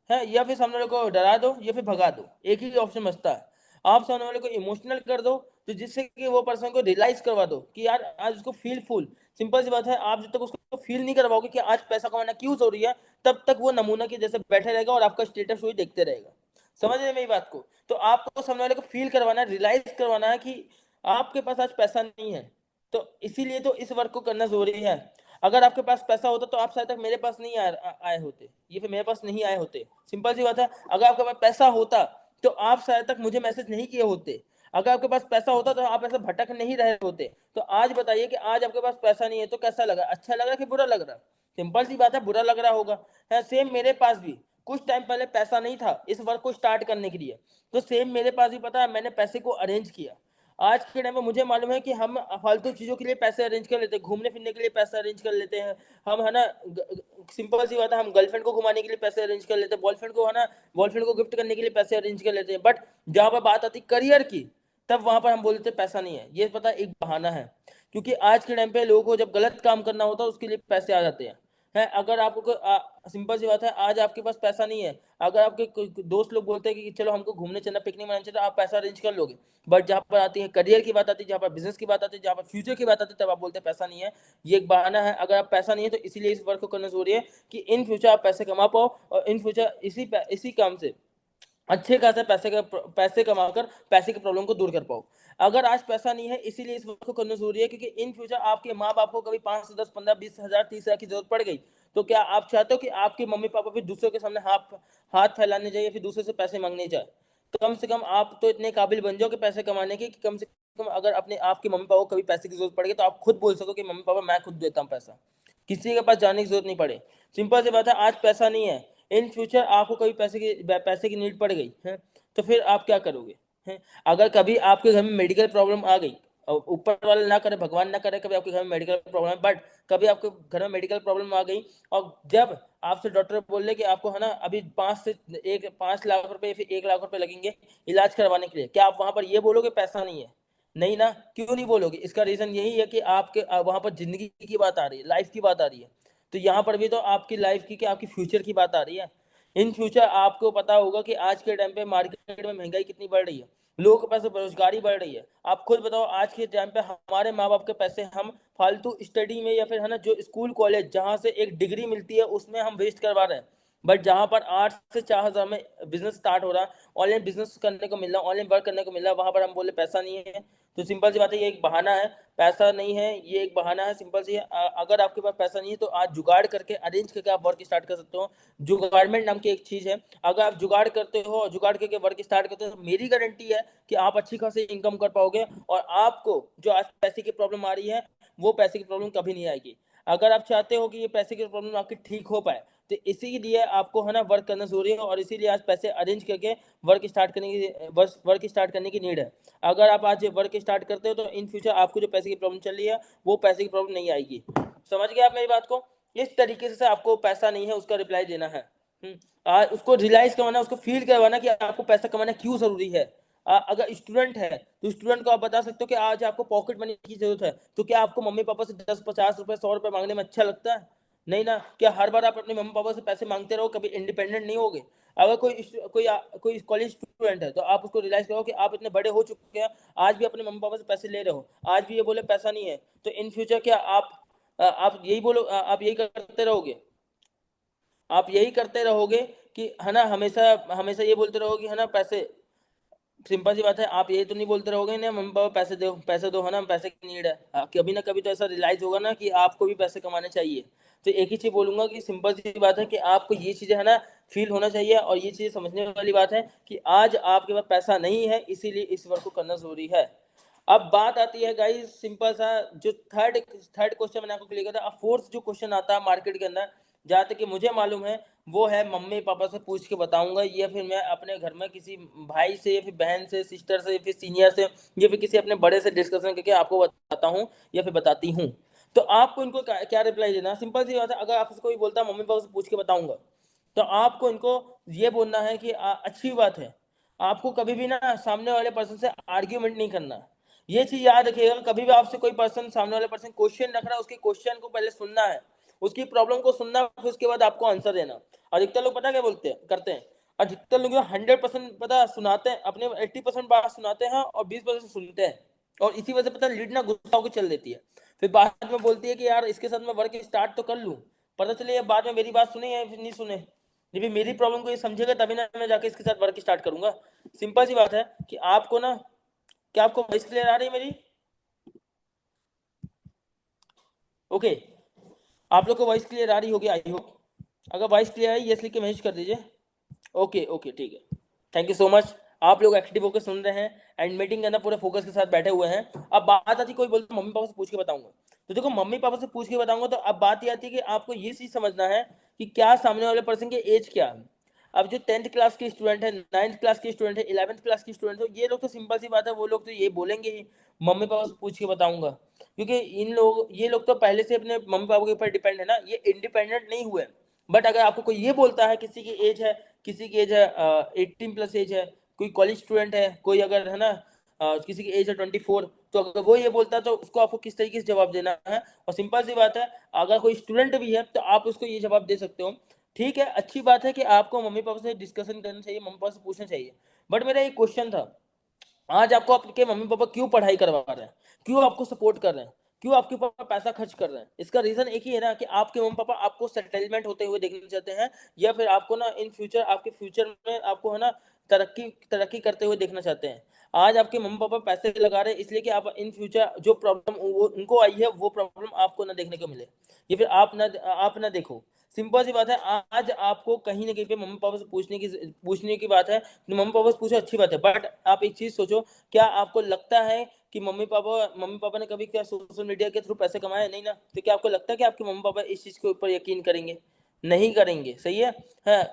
है, या फिर सामने वाले को डरा दो, या फिर भगा दो, एक ही ऑप्शन बचता है। आप सामने वाले को इमोशनल कर दो, तो जिससे कि वो पर्सन को रियलाइज करवा दो कि यार आज उसको फील फुल। सिंपल सी बात है, आप जब तक उसको फील नहीं करवाओगे कि आज पैसा कमाना क्यों जरूरी है, तब तक वो नमूना के जैसे बैठे रहेगा और आपका स्टेटस वही देखते रहेगा। समझ रहे हैं मेरी बात को? तो आपको सामने वाले को फील करवाना है, रियलाइज करवाना है कि आपके पास आज पैसा नहीं है, तो इसीलिए तो इस वर्क को करना जरूरी है। अगर आपके पास पैसा होता तो आप शायद तक मेरे पास नहीं आए होते, ये फिर मेरे पास नहीं आए होते। सिंपल सी बात है। अगर आपके पास पैसा होता तो आप शायद तक मुझे मैसेज नहीं किए होते। अगर आपके पास पैसा होता तो आप ऐसे भटक नहीं रहे होते। तो आज बताइए कि आज आपके पास पैसा नहीं है तो कैसा लगा, अच्छा लग रहा कि बुरा लग रहा? सिंपल सी बात है, बुरा लग रहा होगा। है सेम मेरे पास भी कुछ टाइम पहले पैसा नहीं था इस वर्क को स्टार्ट करने के लिए, तो सेम मेरे पास भी पता है मैंने पैसे को अरेंज किया। आज के टाइम में मुझे मालूम है कि हम फालतू चीजों के लिए पैसे अरेंज कर लेते हैं, घूमने फिरने के लिए पैसे अरेंज कर लेते हैं हम, है ना। सिंपल सी बात है, हम गर्लफ्रेंड को घुमाने के लिए पैसे अरेंज कर लेते हैं, बॉयफ्रेंड को, है ना, बॉयफ्रेंड को गिफ्ट करने के लिए पैसे अरेंज कर लेते हैं। बट जहां पर बात आती करियर की, तब वहां पर हम बोलते हैं पैसा नहीं है। ये पता एक बहाना है, क्योंकि आज के टाइम पे लोगों को जब गलत काम करना होता है उसके लिए पैसे आ जाते हैं। है अगर आपको सिंपल सी बात है, आज आपके पास पैसा नहीं है, अगर आपके कोई दोस्त लोग बोलते हैं कि चलो हमको घूमने चलना, पिकनिक मनाने चलना, आप पैसा अरेंज कर लोगे। बट जहाँ पर आती है करियर की बात आती है, जहाँ पर बिजनेस की बात आती है, जहाँ पर फ्यूचर की बात आती है, तब आप बोलते हैं पैसा नहीं है। ये एक बहाना है। अगर आप पैसा नहीं है तो इसीलिए इस वर्क को करना जरूरी है कि इन फ्यूचर आप पैसे कमा पाओ, और इन फ्यूचर इसी काम से अच्छे खासे पैसे कमाकर पैसे की प्रॉब्लम को दूर कर पाओ। अगर आज पैसा नहीं है इसीलिए इस वर्क को करना जरूरी है, क्योंकि इन फ्यूचर आपके माँ बाप को कभी 5 से 10 15 20 हजार 30 हजार की जरूरत पड़ गई, तो क्या आप चाहते हो कि आपके मम्मी पापा फिर दूसरों के सामने हाथ हाथ फैलाने जाए, फिर दूसरे से पैसे मांगने जाए? तो कम से कम आप तो इतने काबिल बन जाओ कि पैसे कमाने के, कि कम से कम अगर अपने आपके मम्मी पापा को कभी पैसे की जरूरत पड़ेगी तो आप खुद बोल सको कि मम्मी पापा मैं खुद देता हूँ पैसा, किसी के पास जाने की जरूरत नहीं पड़े। सिंपल सी बात है, आज पैसा नहीं है, इन फ्यूचर आपको कभी पैसे की नीड पड़ गई है, तो फिर आप क्या करोगे? हैं? अगर कभी आपके घर में मेडिकल प्रॉब्लम आ गई, और ऊपर वाला ना करे, भगवान ना करे कभी आपके घर में मेडिकल प्रॉब्लम है, बट कभी आपके घर में मेडिकल प्रॉब्लम आ गई, और जब आपसे डॉक्टर बोल रहे कि आपको, है ना, अभी 5 लाख रुपए या फिर 1 लाख रुपए लगेंगे इलाज करवाने के लिए, क्या आप वहां पर ये बोलोगे पैसा नहीं है? नहीं ना। क्यों नहीं बोलोगे? इसका रीजन यही है कि आपके वहां पर जिंदगी की बात आ रही है, लाइफ की बात आ रही है। तो यहाँ पर भी तो आपकी लाइफ की, कि आपकी फ्यूचर की बात आ रही है। इन फ्यूचर आपको पता होगा कि आज के टाइम पे मार्केट में महंगाई कितनी बढ़ रही है, लोगों के पास बेरोजगारी बढ़ रही है। आप खुद बताओ, आज के टाइम पे हमारे माँ बाप के पैसे हम फालतू स्टडी में, या फिर, है ना, जो स्कूल कॉलेज जहाँ से एक डिग्री मिलती है उसमें हम वेस्ट करवा रहे हैं। बट जहाँ पर 8 से 4 हजार में बिजनेस स्टार्ट हो रहा है, ऑनलाइन बिजनेस करने को मिल रहा है, ऑनलाइन वर्क करने को मिल रहा है, वहां पर हम बोले पैसा नहीं है। तो सिंपल सी बात है, ये एक बहाना है। पैसा नहीं है ये एक बहाना है, सिंपल सी है। अगर आपके पास पैसा नहीं है तो आज जुगाड़ करके, अरेंज करके आप वर्क स्टार्ट कर सकते हो। जुगाड़मेंट नाम की एक चीज है, अगर आप जुगाड़ करते हो और जुगाड़ करके वर्क स्टार्ट करते हो, तो मेरी गारंटी है कि आप अच्छी खासी इनकम कर पाओगे, और आपको जो आज पैसे की प्रॉब्लम आ रही है वो पैसे की प्रॉब्लम कभी नहीं आएगी। अगर आप चाहते हो कि ये पैसे की प्रॉब्लम आपकी ठीक हो पाए, तो इसीलिए आपको, है ना, वर्क करना जरूरी है, और इसीलिए आज पैसे अरेंज करके वर्क स्टार्ट करने की नीड है। अगर आप आज वर्क स्टार्ट करते हो तो इन फ्यूचर आपको जो पैसे की प्रॉब्लम चल रही है वो पैसे की प्रॉब्लम नहीं आएगी। समझ गए आप मेरी बात को? इस तरीके से आपको पैसा नहीं है उसका रिप्लाई देना है। उसको रियलाइज करवाना, उसको फील करवाना कि आपको पैसा कमाना क्यों जरूरी है। अगर स्टूडेंट है तो स्टूडेंट को आप बता सकते हो कि आज आपको पॉकेट मनी की जरूरत है, तो क्या आपको मम्मी पापा से 10 50 रुपए 100 रुपए मांगने में अच्छा लगता है? नहीं ना। क्या हर बार आप अपने मम्मी पापा से पैसे मांगते रहो, कभी इंडिपेंडेंट नहीं होगे? अगर कोई कॉलेज स्टूडेंट है तो आप उसको रियलाइज करो कि आप इतने बड़े हो चुके हैं, आज भी अपने मम्मी पापा से पैसे ले रहे हो, आज भी ये बोले पैसा नहीं है, तो इन फ्यूचर क्या आप यही बोलो, आप यही करते रहोगे? आप यही करते रहोगे कि, है ना, हमेशा हमेशा ये बोलते रहोगे, है ना, पैसे। सिंपल सी बात है, आप ये तो नहीं बोलते रहोगे ना मम्मी पापा पैसे दो, है ना, पैसे की नीड है। कभी ना कभी तो ऐसा रियलाइज होगा ना कि आपको भी पैसे कमाने चाहिए। तो एक ही चीज बोलूंगा कि सिंपल सी बात है कि आपको ये चीजें, है ना, फील होना चाहिए, और ये चीजें समझने वाली बात है कि आज आपके पास पैसा नहीं है, इसीलिए इस वर्क को करना जरूरी है। अब बात आती है गाइस, सिंपल सा, जो थर्ड थर्ड क्वेश्चन मैंने आपको क्लियर किया था। अब फोर्थ जो क्वेश्चन आता है मार्केट के अंदर, जहाँ तक कि मुझे मालूम है, वो है मम्मी पापा से पूछ के बताऊंगा, या फिर मैं अपने घर में किसी भाई से, या फिर बहन से, सिस्टर से, या फिर सीनियर से, या फिर किसी अपने बड़े से डिस्कशन करके आपको बताता हूँ या फिर बताती हूँ। तो आपको इनको क्या रिप्लाई देना? सिंपल सी बात है, अगर आपसे कोई बोलता है मम्मी पापा से पूछ के बताऊंगा, तो आपको इनको ये बोलना है कि अच्छी बात है। आपको कभी भी ना सामने वाले पर्सन से आर्ग्यूमेंट नहीं करना। ये चीज याद रखिएगा, कभी भी आपसे कोई पर्सन, सामने वाले पर्सन क्वेश्चन रख रहा है, उसके क्वेश्चन को पहले सुनना है, उसकी प्रॉब्लम को सुनना, फिर उसके बाद आपको आंसर देना। अधिकतर लोग पता क्या बोलते हैं, करते हैं, अधिकतर लोग 100% पता सुनाते हैं, अपने 80% बात सुनाते हैं और 20% सुनते हैं, और इसी वजह से पता लीड ना गुस्सा होकर चल देती है। फिर बाद में बोलती है कि यार इसके साथ मैं वर्क स्टार्ट तो कर लूं, पता चले ये बाद में मेरी बात सुने या फिर नहीं सुने। जब ये मेरी प्रॉब्लम को ये समझेगा तभी ना मैं जाके इसके साथ वर्क स्टार्ट करूंगा। सिंपल सी बात है कि आपको ना, क्या आपको वॉइस क्लियर आ रही है मेरी? ओके, आप लोग को वॉइस क्लियर आ रही होगी आई होप। अगर वॉइस क्लियर है यस लिख के मैसेज कर दीजिए। ओके ओके ठीक है, थैंक यू सो मच। आप लोग एक्टिव होकर सुन रहे हैं एंड मीटिंग के अंदर पूरे फोकस के साथ बैठे हुए हैं। अब बात आती, कोई बोलते मम्मी पापा से पूछ के बताऊंगा, तो देखो मम्मी पापा से पूछ के बताऊंगा तो अब बात ये आती है कि आपको ये चीज समझना है कि क्या सामने वाले पर्सन की एज क्या है। अब जो 10th क्लास के स्टूडेंट है, 9th क्लास के स्टूडेंट है, 11th क्लास के स्टूडेंट है, ये लोग तो सिंपल सी बात है, वो लोग तो ये बोलेंगे ही मम्मी पापा से पूछ के बताऊंगा, क्योंकि इन लोग, ये लोग तो पहले से अपने मम्मी पापा के ऊपर डिपेंड है ना, ये इंडिपेंडेंट नहीं हुए। बट अगर आपको कोई ये बोलता है, किसी की एज है, किसी की एज है 18+ एज है, कोई कॉलेज स्टूडेंट है, कोई अगर है ना किसी की एज है 24, तो अगर वो ये बोलता है तो उसको आपको किस तरीके से जवाब देना है। और सिंपल सी बात है, अगर कोई स्टूडेंट भी है तो आप उसको ये जवाब दे सकते हो। ठीक है, अच्छी बात है कि आपको मम्मी पापा से डिस्कशन करना चाहिए, मम्मी पापा से पूछना चाहिए। बट मेरा एक क्वेश्चन था, आज आपको आपके मम्मी पापा क्यों पढ़ाई करवा रहे हैं, क्यों आपको सपोर्ट कर रहे हैं, क्यों आपके पापा पैसा खर्च कर रहे हैं? इसका रीजन एक ही है ना, कि आपके मम्मी पापा आपको सेटलमेंट होते हुए देखना चाहते हैं, या फिर आपको ना इन फ्यूचर, आपके फ्यूचर में आपको है ना तरक्की तरक्की करते हुए देखना चाहते हैं। आज आपके मम्मी पापा पैसे लगा रहे हैं इसलिए कि आप इन फ्यूचर जो प्रॉब्लम वो उनको आई है, वो प्रॉब्लम आपको ना देखने को मिले, या फिर आप ना देखो। सिंपल सी बात है, आज आपको कहीं ना कहीं पे मम्मी पापा से पूछने की बात है, तो मम्मी पापा से पूछो, अच्छी बात है। बट आप एक चीज सोचो, क्या आपको लगता है कि मम्मी पापा ने कभी क्या सोशल मीडिया के थ्रू पैसे कमाए? नहीं ना। तो क्या आपको लगता है कि आपके मम्मी पापा इस चीज के ऊपर यकीन करेंगे? नहीं करेंगे, सही है।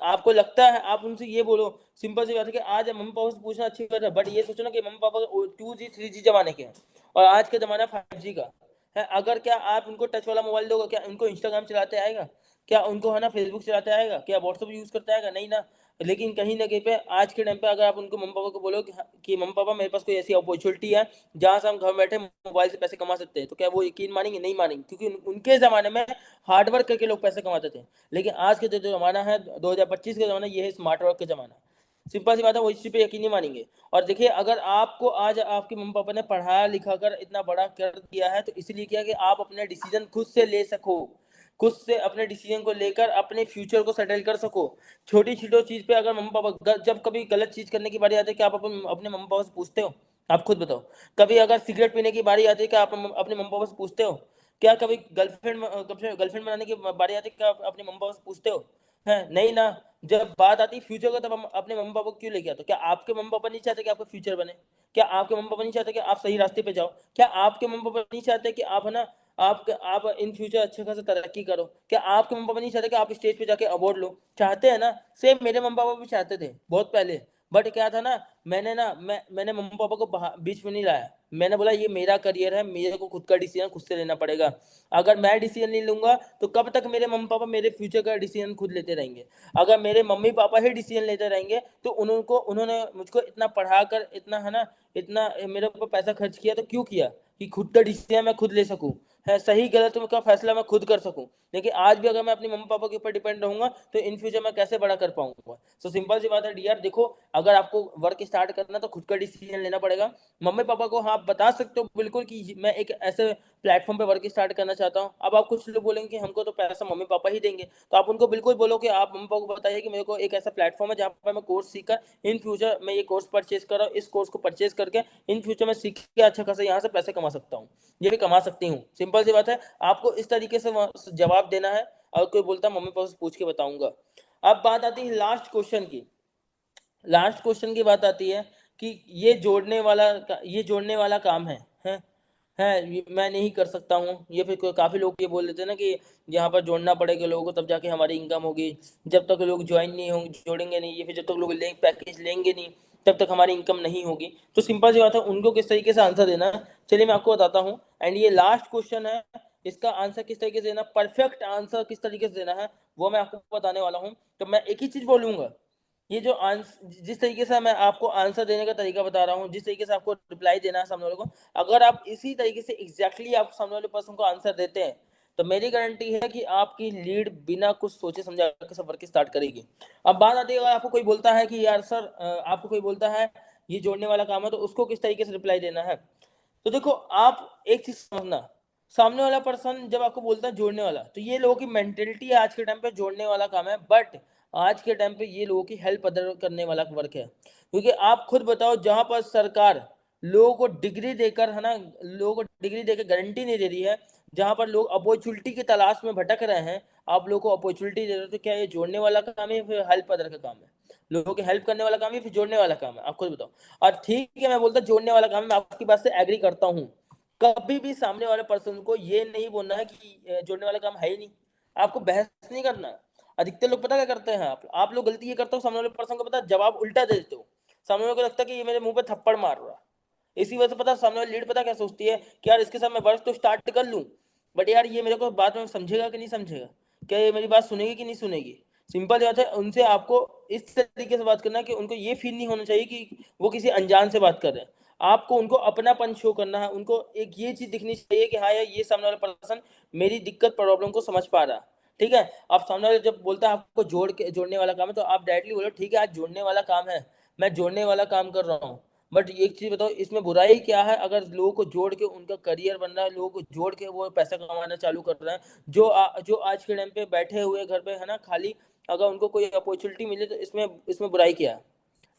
आपको लगता है, आप उनसे ये बोलो, सिंपल सी बात है कि आज मम्मी पापा से पूछना अच्छी बात है, बट ये सोचो ना कि मम्मी पापा 2G 3G जमाने के हैं और आज के जमाना 5G का है। अगर क्या आप उनको टच वाला मोबाइल दोगे, क्या उनको इंस्टाग्राम चलाते आएगा? क्या उनको है ना फेसबुक चलाते आएगा? क्या व्हाट्सअप यूज करते आएगा? नहीं ना। लेकिन कहीं ना कहीं पे आज के टाइम पे अगर आप उनको मम्मी पापा को बोलो कि मम्मी पापा मेरे पास कोई ऐसी अपॉर्चुनिटी है जहां से हम घर बैठे मोबाइल से पैसे कमा सकते हैं, तो क्या वो यकीन मानेंगे? नहीं मानेंगे, क्योंकि उनके ज़माने में हार्ड वर्क करके लोग पैसे कमाते थे। लेकिन आज के जो ज़माना है 2025 का ज़माना, ये है स्मार्ट वर्क का ज़माना। सिंपल सी बात है, वो इस चीज़ पे यकीन नहीं मानेंगे। और देखिए, अगर आपको आज आपके मम्मी पापा ने पढ़ाया लिखा कर इतना बड़ा कर दिया है, तो इसीलिए किया कि आप अपने डिसीजन खुद से ले सको, खुद से अपने डिसीजन को लेकर अपने फ्यूचर को सेटल कर सको। छोटी छोटी चीज पे अगर मम्मी पापा जब कभी गलत चीज करने की बारी आती है, क्या आप अपने मम्मी पापा से पूछते हो? आप खुद बताओ। कभी अगर सिगरेट पीने की बारी आती है, क्या आप अपने मम्मी पापा से पूछते हो? क्या कभी गर्लफ्रेंड बनाने की बारी आती है, क्या आप अपने मम्मी पापा से पूछते हो? है नहीं ना। जब बात आती है फ्यूचर का, तब हम अपने मम्मी पापा को क्यों लेके आते हो? क्या आपके मम्मी पापा नहीं चाहते कि आपका फ्यूचर बने? क्या आपके मम्मी पापा नहीं चाहते कि आप सही रास्ते पे जाओ? क्या आपके मम्मी पापा नहीं चाहते कि आप है ना, आप इन फ्यूचर अच्छे खासा तरक्की करो? क्या आपके मम्मी पापा नहीं चाहते कि आप स्टेज पे जाके अवार्ड लो? चाहते हैं ना। सेम मेरे मम्मी पापा भी चाहते थे बहुत पहले। बट क्या था ना, मैंने मम्मी पापा को बीच में नहीं लाया। मैंने बोला ये मेरा करियर है, मेरे को खुद का डिसीजन खुद से लेना पड़ेगा। अगर मैं डिसीजन नहीं लूंगा तो कब तक मेरे मम्मी पापा मेरे फ्यूचर का डिसीजन खुद लेते रहेंगे? अगर मेरे मम्मी पापा ही डिसीजन लेते रहेंगे तो उन्होंने मुझको इतना पढ़ाकर, इतना है ना, इतना मेरे ऊपर पैसा खर्च किया, तो क्यों किया? कि खुद का डिसीजन मैं खुद ले सकूं, है सही गलत का फैसला मैं खुद कर सकूं। लेकिन आज भी अगर मैं अपनी मम्मी पापा के ऊपर डिपेंड रहूंगा तो इन फ्यूचर मैं कैसे बड़ा कर पाऊंगा? सो सिंपल सी बात है डियर, देखो, अगर आपको वर्क स्टार्ट करना तो खुद का डिसीजन लेना पड़ेगा। मम्मी पापा को हाँ, आप बता सकते हो बिल्कुल कि मैं एक ऐसे प्लेटफॉर्म पे वर्क स्टार्ट करना चाहता हूँ। अब आप कुछ लोग बोलेंगे कि हमको तो पैसा मम्मी पापा ही देंगे, तो आप उनको बिल्कुल बोलो कि आप मम्मी पापा को बताइए कि मेरे को एक ऐसा प्लेटफॉर्म है जहाँ पर मैं कोर्स सीखकर इन फ्यूचर मैं ये कोर्स परचेज कर रहा हूँ, इस कोर्स को परचेज करके इन फ्यूचर में सीख के अच्छा खासा यहाँ से पैसे कमा सकता हूँ, ये भी कमा सकती हूँ। सिंपल सी बात है, आपको इस तरीके से जवाब देना है। और कोई बोलता मम्मी पापा से पूछ के बताऊंगा। अब बात आती है लास्ट क्वेश्चन की बात आती है कि ये जोड़ने वाला काम है मैं नहीं कर सकता हूँ। ये फिर काफ़ी लोग ये बोल देते हैं ना कि यहाँ पर जोड़ना पड़ेगा लोगों को, तब जाके हमारी इनकम होगी। जब तक लोग ज्वाइन नहीं होंगे, जोड़ेंगे नहीं, ये फिर जब तक लोग पैकेज लेंगे नहीं, तब तक हमारी इनकम नहीं होगी। तो सिंपल सी बात है, उनको किस तरीके से आंसर देना है, चलिए मैं आपको बताता हूँ। एंड ये लास्ट क्वेश्चन है, इसका आंसर किस तरीके से देना, परफेक्ट आंसर किस तरीके से देना है, वो मैं आपको बताने वाला हूँ। तो मैं एक ही चीज़ बोलूँगा, ये जो आंसर, जिस तरीके से मैं आपको आंसर देने का तरीका बता रहा हूँ, जिस तरीके से आपको रिप्लाई देना है सामने वाले को, अगर आप इसी तरीके से एग्जैक्टली आप सामने वाले पर्सन को आंसर देते हैं, तो मेरी गारंटी है कि आपकी लीड बिना कुछ सोचे समझे आपके सफर की स्टार्ट करेगी। अब बात आती है, अगर आपको कोई बोलता है कि यार सर, आपको कोई बोलता है ये जोड़ने वाला काम है, तो उसको किस तरीके से रिप्लाई देना है? तो देखो, आप एक चीज समझना, सामने वाला पर्सन जब आपको बोलता है जोड़ने वाला, तो ये लोगों की मेंटेलिटी है आज के टाइम पे, जोड़ने वाला काम है। बट आज के टाइम पे ये लोगों की हेल्प अदर करने वाला वर्क है। क्योंकि आप खुद बताओ, जहां पर सरकार लोगों को डिग्री देकर, है ना, लोगों को डिग्री देकर गारंटी नहीं दे रही है, जहां पर लोग अपॉर्चुनिटी की तलाश में भटक रहे हैं, आप लोगों को अपॉर्चुनिटी दे रहे हो, तो क्या ये जोड़ने वाला काम है या फिर हेल्प अदर का काम है? लोगों की हेल्प करने वाला काम है या फिर जोड़ने वाला काम है? आप खुद बताओ। और ठीक है, मैं बोलता जोड़ने वाला काम है, मैं आपकी बात से एग्री करता हूँ। कभी भी सामने वाले पर्सन को ये नहीं बोलना है कि जोड़ने वाला काम है ही नहीं। आपको बहस नहीं करना है। अधिकतर लोग पता क्या करते हैं, आप लोग गलती ये करते हो, सामने वाले पर्सन को पता जवाब उल्टा दे देते हो। सामने वाले को लगता है कि ये मेरे मुंह पे थप्पड़ मार रहा है। इसी वजह से पता सामने वाली लीड पता क्या सोचती है कि यार इसके साथ मैं वर्क तो स्टार्ट कर लूं, बट यार ये मेरे को बाद में समझेगा कि नहीं समझेगा, क्या ये मेरी बात सुनेगी कि नहीं सुनेगी। सिंपल बात है, उनसे आपको इस तरीके से बात करना है कि उनको ये फील नहीं होना चाहिए कि वो किसी अनजान से बात कर रहे हैं। आपको उनको अपनापन शो करना है, उनको एक ये चीज दिखनी चाहिए कि हाँ यार ये सामने वाला पर्सन मेरी दिक्कत प्रॉब्लम को समझ पा रहा है। ठीक है, आप सामने वाले जब बोलता है आपको जोड़ने वाला काम है, तो आप डायरेक्टली बोलो ठीक है आज जोड़ने वाला काम है, मैं जोड़ने वाला काम कर रहा हूँ। बट एक चीज बताओ, इसमें बुराई क्या है? अगर लोगों को जोड़ के उनका करियर बन रहा है, लोगों को जोड़ के वो पैसा कमाना चालू कर रहे हैं, जो आज के टाइम पे बैठे हुए घर पे है ना खाली, अगर उनको कोई अपॉर्चुनिटी मिले तो इसमें इसमें बुराई क्या है?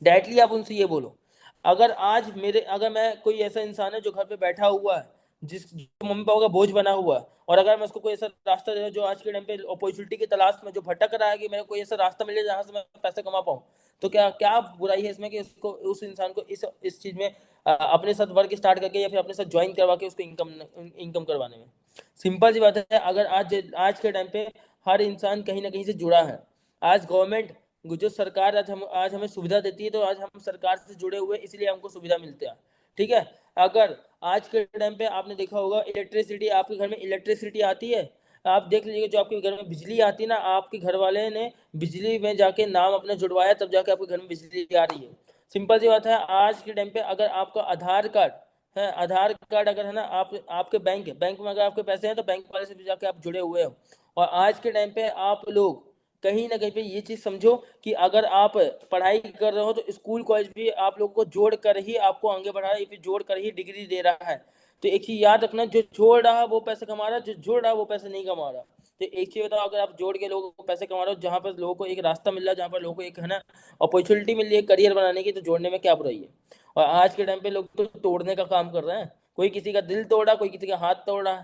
डायरेक्टली आप उनसे ये बोलो। अगर मैं कोई ऐसा इंसान है जो घर पे बैठा हुआ है, जो मम्मी पापा का बोझ बना हुआ है, और अगर मैं उसको कोई ऐसा रास्ता दे, जो आज के टाइम पे अपॉर्चुनिटी की तलाश में जो भटक रहा है कि मेरे को कोई ऐसा रास्ता मिले जहां से मैं पैसे कमा पाऊँ, तो क्या क्या बुराई है इसमें कि उसको उस इंसान को इस चीज में अपने साथ वर्क स्टार्ट करके या फिर अपने साथ ज्वाइन करवा के उसको इनकम करवाने में। सिंपल सी बात है, अगर आज के टाइम पे हर इंसान कहीं ना कहीं से जुड़ा है। आज गवर्नमेंट, जो सरकार आज हमें सुविधा देती है, तो आज हम सरकार से जुड़े हुए इसलिए हमको सुविधा मिलती है। ठीक है, अगर आज के टाइम पे आपने देखा होगा इलेक्ट्रिसिटी, आपके घर में इलेक्ट्रिसिटी आती है, आप देख लीजिए जो आपके घर में बिजली आती है ना, आपके घर वाले ने बिजली में जाके नाम अपना जुड़वाया, तब जाके आपके घर में बिजली आ रही है। सिंपल सी बात है, आज के टाइम पे अगर आपका आधार कार्ड है, आधार कार्ड अगर है ना, आपके बैंक में अगर आपके पैसे हैं, तो बैंक वाले से भी जाके आप जुड़े हुए हो। और आज के टाइम पे आप लोग कहीं ना कहीं पे ये चीज समझो कि अगर आप पढ़ाई कर रहे हो, तो स्कूल कॉलेज भी आप लोग को जोड़ कर ही आपको आगे बढ़ा रहा है, या फिर जोड़ कर ही डिग्री दे रहा है। तो एक चीज याद रखना, जो छोड़ रहा है वो पैसे कमा रहा है, जो जोड़ रहा है वो पैसे नहीं कमा रहा। तो एक चीज बताओ, अगर आप जोड़ के लोगों को पैसे कमा रहे हो, जहाँ पर लोगों को एक रास्ता मिल रहा है, जहाँ पर लोगों को एक है ना अपॉर्चुनिटी मिल रही है करियर बनाने की, तो जोड़ने में क्या बुराई है? और आज के टाइम पे लोग तो तोड़ने का काम कर रहे हैं, कोई किसी का दिल तोड़ा, कोई किसी का हाथ तोड़ा।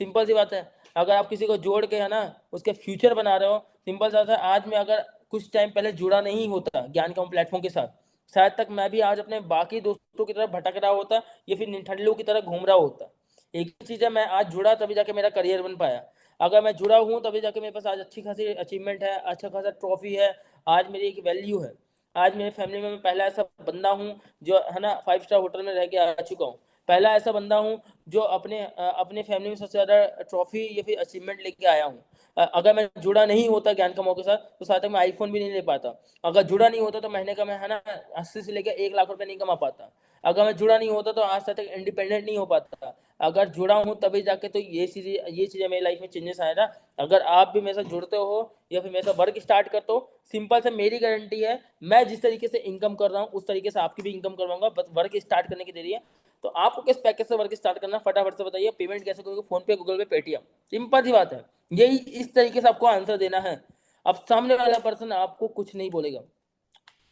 सिंपल सी बात है, अगर आप किसी को जोड़ के है ना उसके फ्यूचर बना रहे हो, सिंपल सा बात है, आज मैं अगर कुछ टाइम पहले जुड़ा नहीं होता ज्ञान का प्लेटफॉर्म के साथ, शायद तक मैं भी आज अपने बाकी दोस्तों की तरफ भटक रहा होता, या फिर निठल्लों की तरह घूम रहा होता। एक ही चीज है, मैं आज जुड़ा तभी जाके मेरा करियर बन पाया। अगर मैं जुड़ा हूँ तभी जाके मेरे पास आज अच्छी खासी अचीवमेंट है, अच्छा खासा ट्रॉफी है, आज मेरी एक वैल्यू है। आज मेरे फैमिली में मैं पहला ऐसा बंदा हूँ जो है ना 5 स्टार होटल में रह के आ चुका हूँ। पहला ऐसा बंदा हूँ जो अपने फैमिली में सबसे ज़्यादा ट्रॉफी या फिर अचीवमेंट लेके आया हूँ। अगर मैं जुड़ा नहीं होता ज्ञान कमाओ के साथ, तो साथ तक मैं आईफोन भी नहीं ले पाता। अगर जुड़ा नहीं होता तो महीने का मैं है ना 80 से लेकर 1 लाख रुपए नहीं कमा पाता। अगर मैं जुड़ा नहीं होता तो आज तक इंडिपेंडेंट नहीं हो पाता। अगर जुड़ा हूँ तभी जाके तो ये चीज़ें मेरी लाइफ में चेंजेस आए ना। अगर आप भी मेरे साथ जुड़ते हो या फिर मेरे साथ वर्क स्टार्ट करते हो, सिंपल से मेरी गारंटी है, मैं जिस तरीके से इनकम कर रहा हूँ उस तरीके से आपकी भी इनकम करवाऊंगा। बस वर्क स्टार्ट करने की देरी है। तो आपको किस पैकेज से वर्क स्टार्ट करना, फटाफट से बताइए। पेमेंट कैसे करोगे? फोन पे, गूगल पे, पेटीएम? सिंपल सी बात है, यही इस तरीके से आपको आंसर देना है। अब सामने वाला पर्सन आपको कुछ नहीं बोलेगा।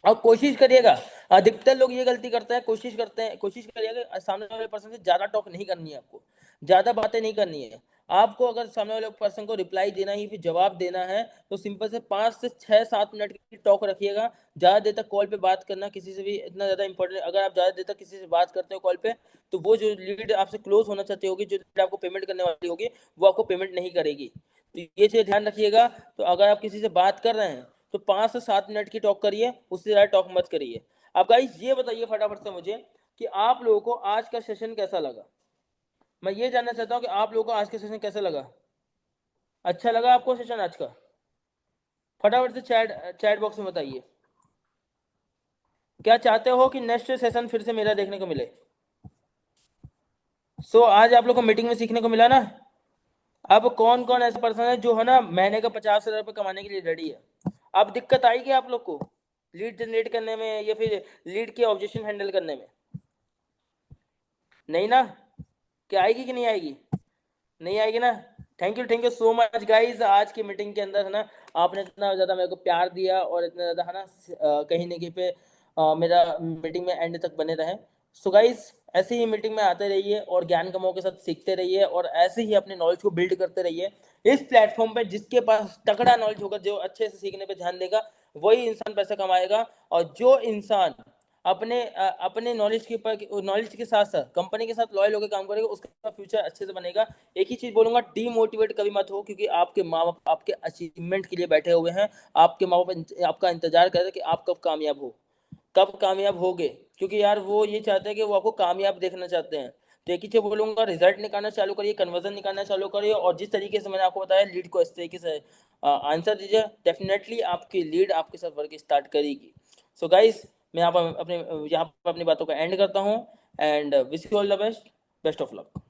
और कोशिश करिएगा, अधिकतर लोग ये गलती करते हैं, कोशिश करिएगा सामने वाले पर्सन से ज्यादा टॉक नहीं करनी है, आपको ज्यादा बातें नहीं करनी है। आपको अगर सामने वाले पर्सन को रिप्लाई देना ही फिर जवाब देना है, तो सिंपल से 5 से 6 7 मिनट की टॉक रखिएगा। ज्यादा देर तक कॉल पे बात करना किसी से भी इतना ज्यादा इंपॉर्टेंट, अगर आप ज्यादा देर तक किसी से बात करते हो कॉल पे, तो वो जो लीड आपसे क्लोज होना चाहती होगी, जो लीड आपको पेमेंट करने वाली होगी, वो आपको पेमेंट नहीं करेगी। तो ये चीज ध्यान रखिएगा। तो अगर आप किसी से बात कर रहे हैं, तो 5 से 7 मिनट की टॉक करिए, उससे ज़्यादा टॉक मत करिए। अब गाइस ये बताइए फटाफट से मुझे कि आप लोगों को आज का सेशन कैसा लगा? मैं ये जानना चाहता हूँ कि आप लोगों को आज का सेशन कैसा लगा? अच्छा लगा आपको सेशन आज का? फटाफट से चैट चैट बॉक्स में बताइए। क्या चाहते हो कि नेक्स्ट सेशन फिर से मेरा देखने को मिले? आज आप लोग को मीटिंग में सीखने को मिला ना। अब कौन कौन ऐसा पर्सन है जो है ना महीने का 50,000 रुपये कमाने के लिए रेडी है? अब दिक्कत आएगी आप लोग को लीड जनरेट करने में या फिर लीड के ऑब्जेक्शन हैंडल करने में? नहीं ना? क्या आएगी कि नहीं आएगी? नहीं आएगी ना? Thank you so much guys. आज की मीटिंग के अंदर है ना आपने इतना ज़्यादा मेरे को प्यार दिया और इतना ज़्यादा है ना कहीं ना कहीं पे मेरा मीटिंग में एंड तक बने रहे। सो गाइस, ऐसे ही मीटिंग में आते रहिए और ज्ञान कमाओ के साथ सीखते रहिए और ऐसे ही अपने नॉलेज को बिल्ड करते रहिए। इस प्लेटफॉर्म पे जिसके पास तगड़ा नॉलेज होगा, जो अच्छे से सीखने पे ध्यान देगा, वही इंसान पैसा कमाएगा। और जो इंसान अपने नॉलेज के साथ साथ कंपनी के साथ लॉयल होकर काम करेगा, उसका फ्यूचर अच्छे से बनेगा। एक ही चीज बोलूंगा, डीमोटिवेट कभी मत हो, क्योंकि आपके माँ बाप आपके अचीवमेंट के लिए बैठे हुए हैं। आपके माँ बाप आपका इंतजार कर रहे हैं कि आप कब कामयाब हो, कब कामयाब होगे, क्योंकि यार वो ये चाहते हैं कि वो आपको कामयाब देखना चाहते हैं। तो एक ही चीज बोलूंगा, रिजल्ट निकालना चालू करिए, कन्वर्जन निकालना चालू करिए, और जिस तरीके से मैंने आपको बताया लीड को इस तरीके से आंसर दीजिए, डेफिनेटली आपकी लीड आपके साथ वर्क स्टार्ट करेगी। सो गाइस, मैं यहाँ पर अपनी बातों को एंड करता हूँ and wish you all the best, best of luck.